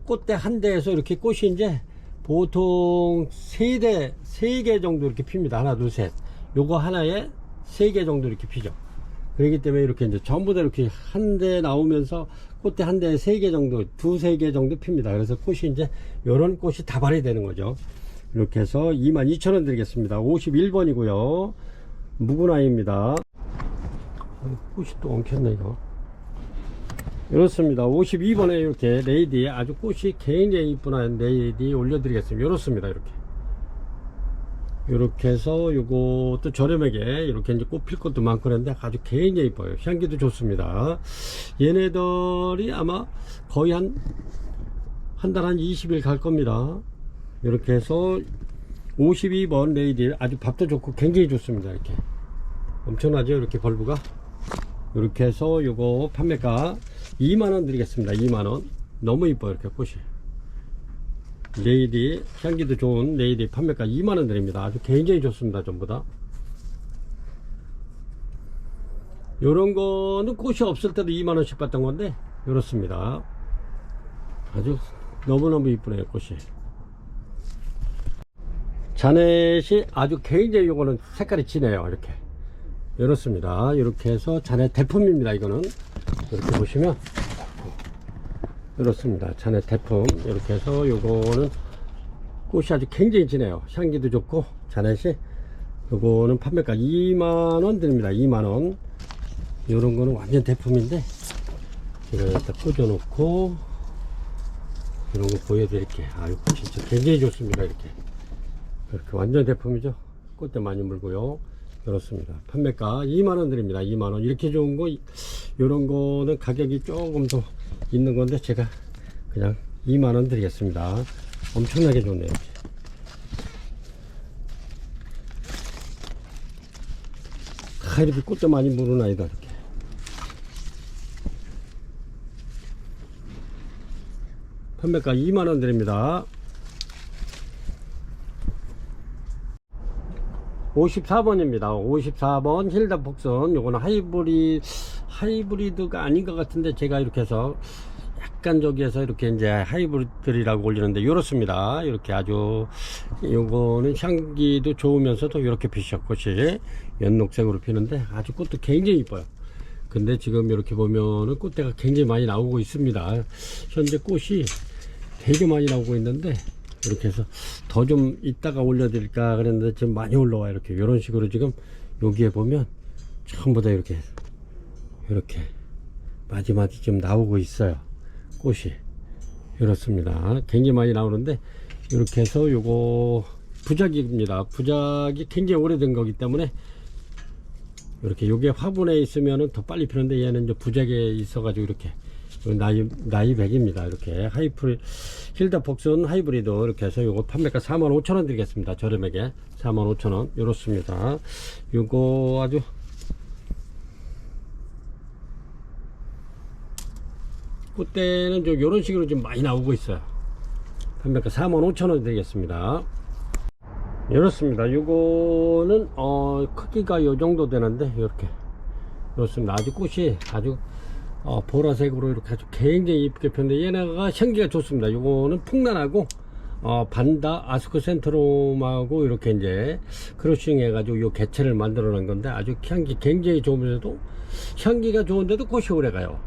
꽃대 한 대에서 이렇게 꽃이 이제 보통 3개 정도 이렇게 핍니다. 하나, 둘, 셋. 요거 하나에 3개 정도 이렇게 피죠. 그렇기 때문에 이렇게 이제 전부 다 이렇게 한 대 나오면서 꽃대 한 대에 3개 정도, 2-3개 정도 핍니다. 그래서 꽃이 이제 요런 꽃이 다발이 되는 거죠. 이렇게 해서 22,000원 드리겠습니다. 51번이고요. 묵은 아이입니다. 꽃이 또 엉켰네, 이거. 이렇습니다. 52번에 이렇게 레이디, 아주 꽃이 굉장히 이쁜 레이디 올려드리겠습니다. 이렇습니다. 이렇게 해서 요것도 저렴하게 이렇게 이제 꽃 필 것도 많고 그런데 아주 굉장히 이뻐요. 향기도 좋습니다. 얘네들이 아마 거의 한 달 한 20일 갈 겁니다. 이렇게 해서 52번 레이디, 아주 밥도 좋고 굉장히 좋습니다. 이렇게 엄청나죠. 이렇게 벌브가. 이렇게 해서 요거 판매가 2만원 드리겠습니다. 2만원. 너무 이뻐요. 이렇게 꽃이. 레이디, 향기도 좋은 레이디 판매가 2만원 드립니다. 아주 굉장히 좋습니다. 전부 다. 요런 거는 꽃이 없을 때도 2만원씩 받던 건데, 이렇습니다. 아주 너무너무 이쁘네요. 꽃이. 자넷이 아주 굉장히 요거는 색깔이 진해요. 이렇습니다. 이렇게 해서 자넷 대품입니다. 이거는 이렇게 보시면 이렇습니다. 자넷 대품. 이렇게 해서 요거는 꽃이 아주 굉장히 진해요. 향기도 좋고. 자넷이 요거는 판매가 2만원 드립니다. 2만원. 요런 거는 완전 대품인데, 이걸 갖다 꽂아 놓고 이런 거 보여드릴게요. 아유, 진짜 굉장히 좋습니다. 이렇게 완전 대품이죠. 꽃대 많이 물고요. 그렇습니다. 판매가 2만원 드립니다. 2만원. 이렇게 좋은 거, 요런 거는 가격이 조금 더 있는 건데, 제가 그냥 2만원 드리겠습니다. 엄청나게 좋네요. 이렇게 꽃대 많이 물은 아이다. 이렇게. 판매가 2만원 드립니다. 54번입니다. 54번 힐다 폭선. 요거는 하이브리드가 아닌 것 같은데, 제가 이렇게 해서 약간 저기에서 이렇게 이제 하이브리드라고 올리는데, 요렇습니다. 이렇게 아주, 요거는 향기도 좋으면서도 이렇게 피셔. 꽃이 연녹색으로 피는데 아주 꽃도 굉장히 이뻐요. 근데 지금 이렇게 보면은 꽃대가 굉장히 많이 나오고 있습니다. 현재 꽃이 되게 많이 나오고 있는데, 이렇게 해서 더 좀 이따가 올려드릴까 그랬는데 지금 많이 올라와요. 이렇게 이런 식으로 지금 여기에 보면 전부 다 이렇게 마지막에 좀 나오고 있어요. 꽃이 이렇습니다. 굉장히 많이 나오는데, 이렇게 해서 요거 부작입니다. 부작이 굉장히 오래된 거기 때문에 이렇게 요게 화분에 있으면은 더 빨리 피는데, 얘는 이제 부작에 있어 가지고 이렇게 나이 100입니다. 이렇게 힐다 폭슨 하이브리드 이렇게 해서 요거 판매가 45,000원 드리겠습니다. 저렴하게 45,000원 요렇습니다. 요거 아주 꽃대는 좀 요런 식으로 좀 많이 나오고 있어요. 판매가 45,000원 드리겠습니다. 이렇습니다. 요거는 크기가 요 정도 되는데, 이렇게 이렇습니다. 아주 꽃이 아주 보라색으로 이렇게 아주 굉장히 이쁘게 폈는데, 얘네가 향기가 좋습니다. 요거는 풍란하고 반다 아스크 센트롬하고 이렇게 이제 크로싱 해가지고 요 개체를 만들어 놓은 건데, 아주 향기 굉장히 좋으면서도 향기가 좋은데도 꽃이 오래가요.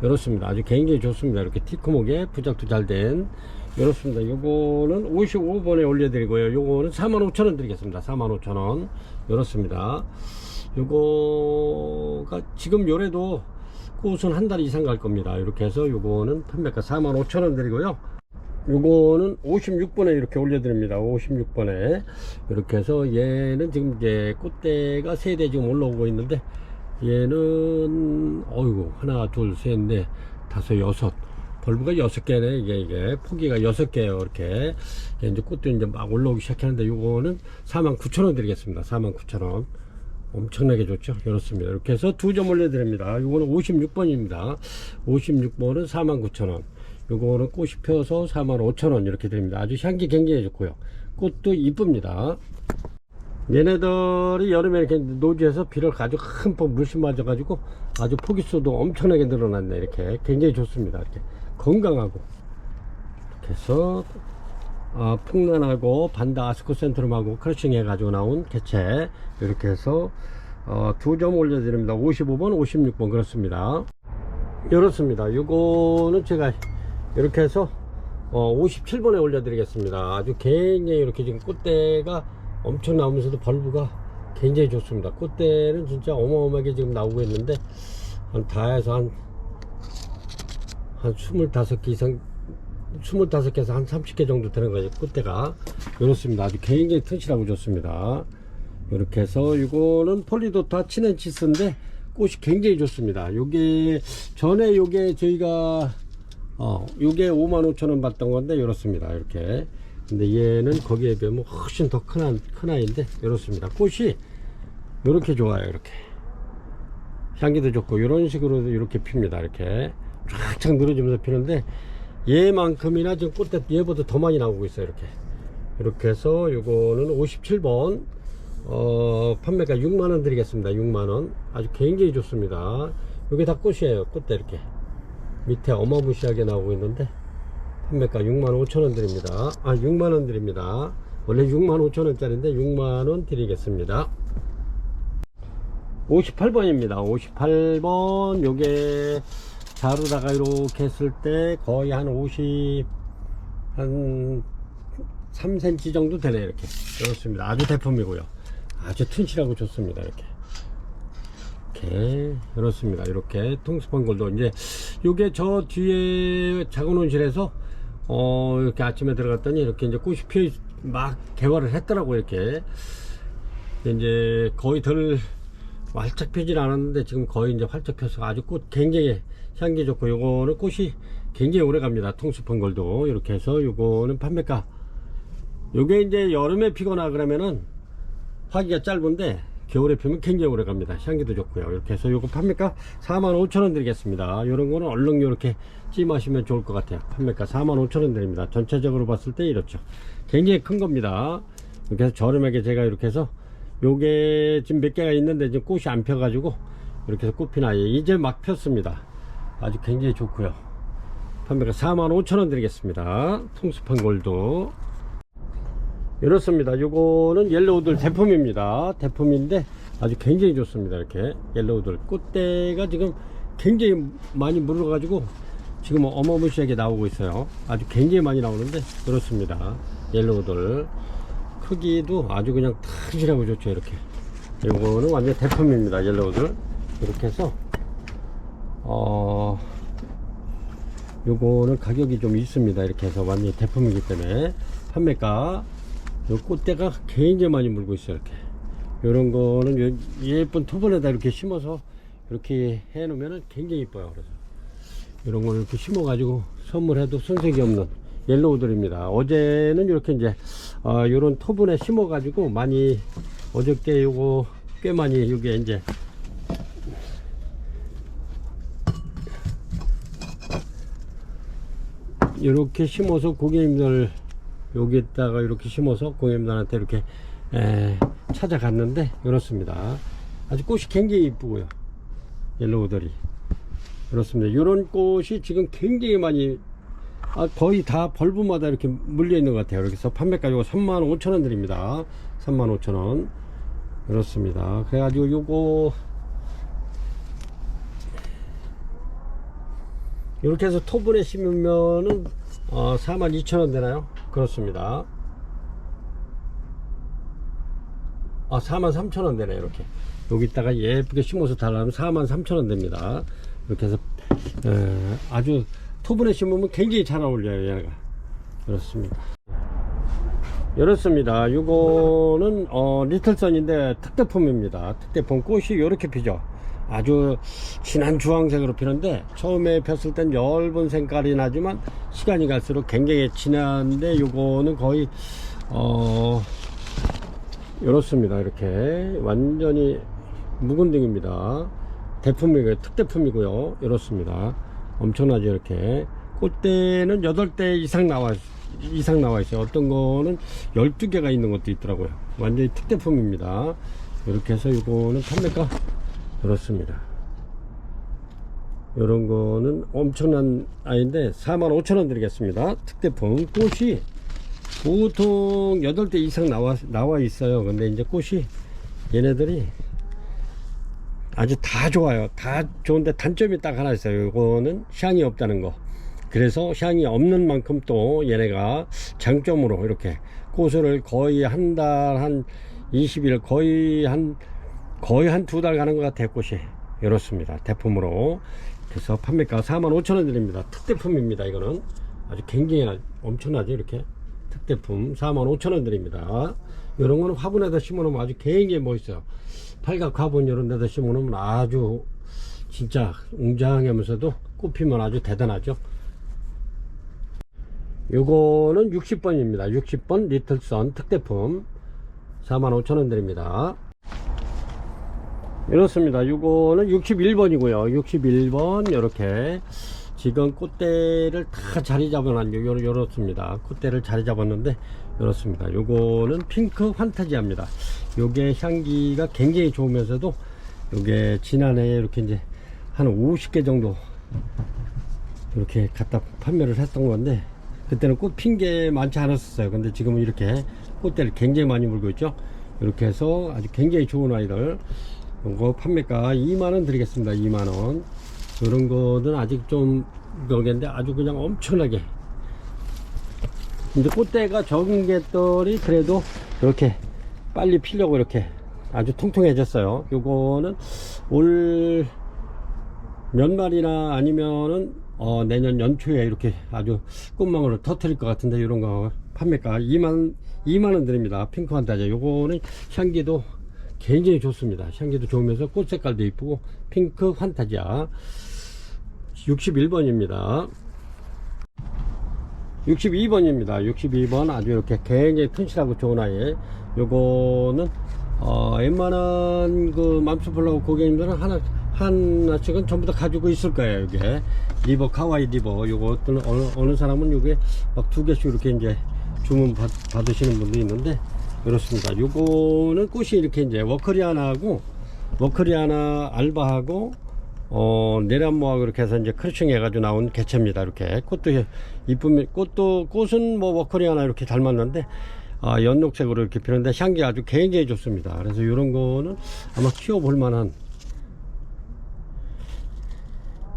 이렇습니다. 아주 굉장히 좋습니다. 이렇게 티크목에 부작도 잘된 이렇습니다. 요거는 55번에 올려드리고요. 요거는 45,000원 드리겠습니다. 45,000원 이렇습니다. 요거가 지금 요래도 꽃은 한 달 이상 갈 겁니다. 이렇게 해서 요거는 판매가 45,000원 드리고요. 요거는 56번에 이렇게 올려드립니다. 56번에 이렇게 해서 얘는 지금 이제 꽃대가 3대 지금 올라오고 있는데, 얘는 어이구 하나 둘 셋 넷 다섯 여섯 벌브가 6개네. 이게 포기가 6개예요. 이렇게 이제 꽃도 이제 막 올라오기 시작하는데, 요거는 49,000원 드리겠습니다. 49,000원 엄청나게 좋죠. 이렇습니다. 이렇게 해서 2점 올려드립니다. 요거는 56번입니다 56번은 49,000원, 요거는 꽃이 펴서 45,000원 이렇게 드립니다. 아주 향기 굉장히 좋고요. 꽃도 이쁩니다. 얘네들이 여름에 이렇게 노지에서 비를 아주 흠뻑 물씬 맞아 가지고 아주 포기수도 엄청나게 늘어났네. 이렇게 굉장히 좋습니다. 이렇게 건강하고, 이렇게 해서 풍란하고 반다 아스코 센트럼하고 크러싱 해 가지고 나온 개체, 이렇게 해서 2점 올려드립니다. 55번 56번 그렇습니다. 이렇습니다. 요거는 제가 이렇게 해서 57번에 올려드리겠습니다. 아주 굉장히 이렇게 지금 꽃대가 엄청 나오면서도 벌브가 굉장히 좋습니다. 꽃대는 진짜 어마어마하게 지금 나오고 있는데, 다 해서 한 25개 이상, 25개에서 한 30개 정도 되는 거죠. 꽃대가 이렇습니다. 아주 굉장히 튼실하고 좋습니다. 이렇게 해서 이거는 폴리도타 치넨치스인데 꽃이 굉장히 좋습니다. 요게 전에 요게 저희가 요게 55,000원 받던 건데 이렇습니다. 이렇게. 근데 얘는 거기에 비하면 훨씬 더 큰 아이인데 이렇습니다. 꽃이 이렇게 좋아요. 이렇게 향기도 좋고 이런 식으로 이렇게 핍니다. 이렇게 쫙쫙 늘어지면서 피는데, 얘만큼이나 지금 꽃대 얘보다 더 많이 나오고 있어요. 이렇게 해서 요거는 57번 판매가 6만원 드리겠습니다. 6만원 아주 굉장히 좋습니다. 요게 다 꽃이에요. 꽃대 이렇게 밑에 어마무시하게 나오고 있는데, 판매가 65,000원 드립니다. 6만원 드립니다. 원래 65,000원짜리인데 6만원 드리겠습니다. 58번입니다 58번 요게 자루다가 이렇게 했을 때 거의 한 3cm 정도 되네. 이렇게 그렇습니다. 아주 대품이고요. 아주 튼실하고 좋습니다. 이렇게 그렇습니다. 이렇게 통스펀 골도 이제 요게 저 뒤에 작은 온실에서 이렇게 아침에 들어갔더니 이렇게 이제 꽃이 막 개화를 했더라고. 이렇게 이제 거의 덜 활짝 펴질 않았는데 지금 거의 이제 활짝 펴서 아주 꽃 굉장히 향기 좋고, 요거는 꽃이 굉장히 오래 갑니다. 통스펀 골도 이렇게 해서 요거는 판매가, 요게 이제 여름에 피거나 그러면은 화기가 짧은데 겨울에 피면 굉장히 오래 갑니다. 향기도 좋고요. 이렇게 해서 요거 판매가 45,000원 드리겠습니다. 요런 거는 얼른 요렇게 찜하시면 좋을 것 같아요. 판매가 45,000원 드립니다. 전체적으로 봤을 때 이렇죠. 굉장히 큰 겁니다. 이렇게 해서 저렴하게 제가 이렇게 해서 요게 지금 몇 개가 있는데 지금 꽃이 안 펴가지고 이렇게 해서 꽃이 나요. 이제 막 폈습니다. 아주 굉장히 좋고요. 판매가 45,000원 드리겠습니다. 통수판 골드. 이렇습니다. 요거는 옐로우들 대품입니다. 대품인데 아주 굉장히 좋습니다. 이렇게 옐로우들 꽃대가 지금 굉장히 많이 물어가지고 지금 어마무시하게 나오고 있어요. 아주 굉장히 많이 나오는데 그렇습니다. 옐로우들 크기도 아주 그냥 튼실하고 좋죠. 이렇게 요거는 완전 대품입니다. 옐로우들 이렇게 해서 요거는 가격이 좀 있습니다. 이렇게 해서 완전히 대품이기 때문에 판매가 요 꽃대가 굉장히 많이 물고 있어요. 이렇게 요런 거는 예쁜 토분에다 이렇게 심어서 이렇게 해 놓으면 굉장히 이뻐요. 그래서 이런 걸 이렇게 심어 가지고 선물해도 손색이 없는 옐로우들입니다. 어제는 이렇게 이제 요런 토분에 심어 가지고 많이 어저께 요거 꽤 많이 요게 이제 이렇게 심어서 고객님들 여기에다가 이렇게 심어서 고객님들한테 이렇게 찾아갔는데 이렇습니다. 아주 꽃이 굉장히 이쁘고요. 옐로우들이 그렇습니다. 이런 꽃이 지금 굉장히 많이 거의 다 벌브마다 이렇게 물려 있는 것 같아요. 그래서 판매가 요거 35,000원 드립니다. 35,000원 그렇습니다. 그래가지고 요거 이렇게 해서 토분에 심으면은 42,000원 되나요? 그렇습니다. 43,000원 되네. 이렇게 여기다가 예쁘게 심어서 달라면 43,000원 됩니다. 이렇게 해서 아주 토분에 심으면 굉장히 잘 어울려요. 얘가 그렇습니다. 이렇습니다. 이거는 리틀선인데 특대품입니다. 특대품 꽃이 이렇게 피죠. 아주 진한 주황색으로 피는데 처음에 폈을 땐 엷은 색깔이 나지만 시간이 갈수록 굉장히 진한데 요거는 거의 이렇습니다. 이렇게 완전히 묵은 등입니다. 대품이고요. 특대품이고요. 이렇습니다. 엄청나죠. 이렇게 꽃대는 8대 이상 나와 있어요. 어떤 거는 12개가 있는 것도 있더라고요. 완전히 특대품입니다. 이렇게 해서 이거는 판매가 그렇습니다. 요런 거는 엄청난 아이인데 45,000원 드리겠습니다. 특대품 꽃이 보통 8대 이상 나와 있어요. 근데 이제 꽃이 얘네들이 아주 다 좋아요. 다 좋은데 단점이 딱 하나 있어요. 요거는 향이 없다는 거. 그래서 향이 없는 만큼 또 얘네가 장점으로 이렇게 꽃을 거의 한 달 한 20일 거의 한 2달 가는 것 같아요. 꽃이 이렇습니다. 대품으로. 그래서 판매가 45,000원 드립니다. 특대품입니다. 이거는 아주 굉장히 엄청나죠. 이렇게 특대품 45,000원 드립니다. 이런 거는 화분에다 심어 놓으면 아주 굉장히 멋있어요. 팔각 화분 이런 데다 심어 놓으면 아주 진짜 웅장하면서도 꽃피면 아주 대단하죠. 요거는 60번입니다. 60번 리틀선 특대품 45,000원 드립니다. 이렇습니다. 요거는 61번이고요. 61번 이렇게 지금 꽃대를 다 자리 잡아놨죠. 요렇습니다. 꽃대를 자리 잡았는데 이렇습니다. 요거는 핑크 환타지아입니다. 요게 향기가 굉장히 좋으면서도 요게 지난해에 이렇게 이제 한 50개 정도 이렇게 갖다 판매를 했던 건데 그때는 꽃 핀 게 많지 않았었어요. 근데 지금은 이렇게 꽃대를 굉장히 많이 물고 있죠. 이렇게 해서 아주 굉장히 좋은 아이들 요거 판매가 2만원 드리겠습니다. 2만원. 이런 거는 아직 좀 그러겠는데 아주 그냥 엄청나게 이제 꽃대가 적은 get들이 그래도 이렇게 빨리 피려고 이렇게 아주 통통해졌어요. 요거는 올 연말이나 아니면은 내년 연초에 이렇게 아주 꽃망울을 터뜨릴 것 같은데 이런 거 판매가 2만원 드립니다. 핑크 환타지아. 요거는 향기도 굉장히 좋습니다. 향기도 좋으면서 꽃 색깔도 이쁘고 핑크 환타지아 61번입니다. 62번입니다. 62번 아주 이렇게 굉장히 튼실하고 좋은 아이. 요거는 웬만한 그 맘스플라워 고객님들은 하나씩은 전부 다 가지고 있을 거예요. 이게 리버, 카와이 리버. 요것들은 어느 사람은 요게 막 2개씩 이렇게 이제 주문 받으시는 분도 있는데, 그렇습니다. 요거는 꽃이 이렇게 이제 워커리아나하고 알바하고 네란모하고 이렇게 해서 이제 크러칭 해가지고 나온 개체입니다. 이렇게 꽃도 이쁘면 꽃은 뭐 워커리아나 이렇게 닮았는데 연녹색으로 이렇게 피는데 향기 아주 굉장히 좋습니다. 그래서 이런 거는 아마 키워볼 만한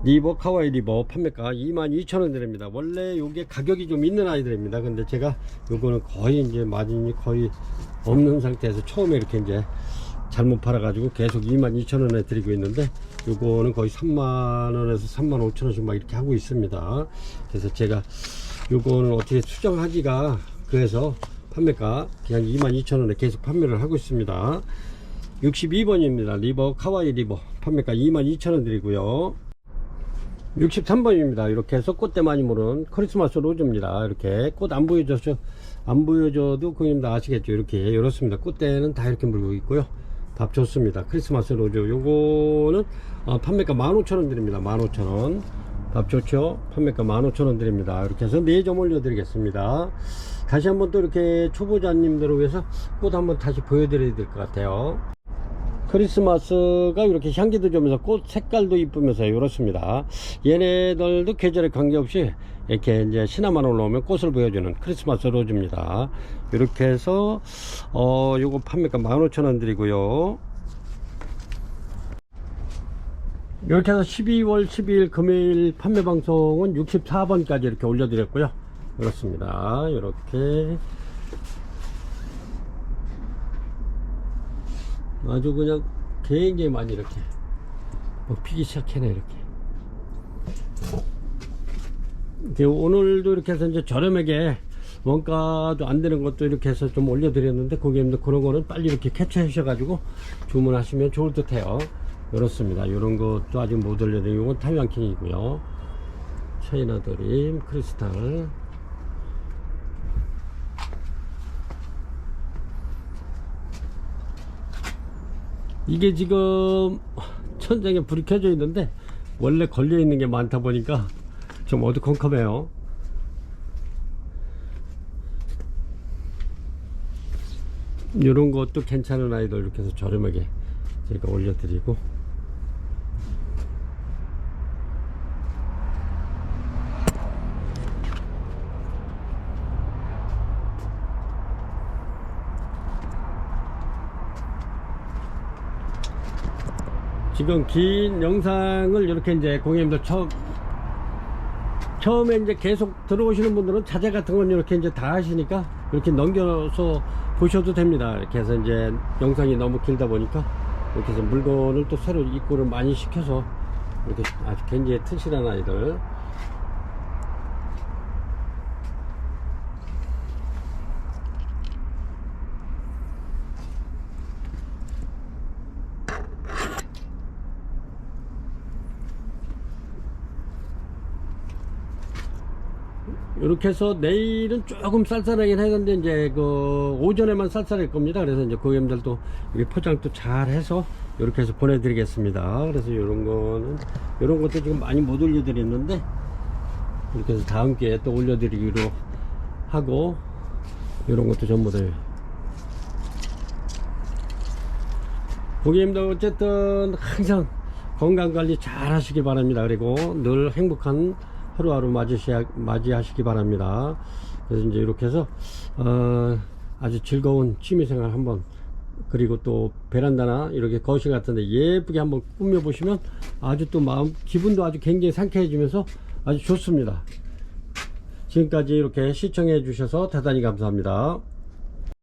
리버, 카와이 리버 판매가 22,000원 드립니다. 원래 요게 가격이 좀 있는 아이들입니다. 근데 제가 요거는 거의 이제 마진이 거의 없는 상태에서 처음에 이렇게 이제 잘못 팔아가지고 계속 22,000원에 드리고 있는데, 요거는 거의 3만원에서 35,000원씩 막 이렇게 하고 있습니다. 그래서 제가 요거는 어떻게 수정하기가, 그래서 판매가 그냥 22,000원에 계속 판매를 하고 있습니다. 62번입니다. 리버, 카와이 리버 판매가 22,000원 드리고요. 63번입니다. 이렇게 해서 꽃대 많이 무는 크리스마스 로즈입니다. 이렇게 꽃 안 보여줘도 고객님들 아시겠죠? 이렇게 이렇습니다. 꽃대는 다 이렇게 물고 있고요. 답 좋습니다. 크리스마스 로즈 요거는 판매가 15,000원 드립니다. 15,000원. 답 좋죠? 판매가 15,000원 드립니다. 이렇게 해서 4점 올려 드리겠습니다. 다시 한번 또 이렇게 초보자님들을 위해서 꽃 한번 다시 보여드려야 될 것 같아요. 크리스마스가 이렇게 향기도 좋으면서 꽃 색깔도 이쁘면서 이렇습니다. 얘네들도 계절에 관계없이 이렇게 이제 신화만 올라오면 꽃을 보여주는 크리스마스 로즈입니다. 이렇게 해서 요거 판매가 15,000원 드리고요. 이렇게 해서 12월 12일 금요일 판매 방송은 64번까지 이렇게 올려드렸고요. 그렇습니다. 이렇게 아주 그냥 굉장히 많이 이렇게 피기 시작해네. 이렇게 오늘도 이렇게 해서 이제 저렴하게 원가도 안 되는 것도 이렇게 해서 좀 올려드렸는데, 고객님들 그런 거는 빨리 이렇게 캡처해 주셔가지고 주문하시면 좋을 듯 해요. 그렇습니다. 이런 것도 아직 못 올려드리고, 이건 타이완킹이고요. 차이나 드림, 크리스탈. 이게 지금 천장에 불이 켜져 있는데 원래 걸려 있는 게 많다 보니까 좀 어두컴컴해요. 이런 것도 괜찮은 아이들 이렇게 해서 저렴하게 제가 올려드리고, 지금 긴 영상을 이렇게 이제 고객님들 처음에 이제 계속 들어오시는 분들은 자재 같은 건 이렇게 이제 다 하시니까 이렇게 넘겨서 보셔도 됩니다. 이렇게 해서 이제 영상이 너무 길다 보니까 이렇게 해서 물건을 또 새로 입고를 많이 시켜서 이렇게 아주 굉장히 튼실한 아이들. 이렇게 해서 내일은 조금 쌀쌀하긴 하는데 이제 그 오전에만 쌀쌀할 겁니다. 그래서 이제 고객님들도 이렇게 포장도 잘 해서 이렇게 해서 보내드리겠습니다. 그래서 이런 것도 지금 많이 못 올려드렸는데 이렇게 해서 다음 기회에 또 올려드리기로 하고, 이런 것도 전부 다 고객님들 어쨌든 항상 건강관리 잘 하시기 바랍니다. 그리고 늘 행복한 하루하루 맞이하시기 바랍니다. 그래서 이제 이렇게 해서 아주 즐거운 취미생활 한번, 그리고 또 베란다나 이렇게 거실 같은데 예쁘게 한번 꾸며 보시면 아주 또 기분도 아주 굉장히 상쾌해지면서 아주 좋습니다. 지금까지 이렇게 시청해 주셔서 대단히 감사합니다.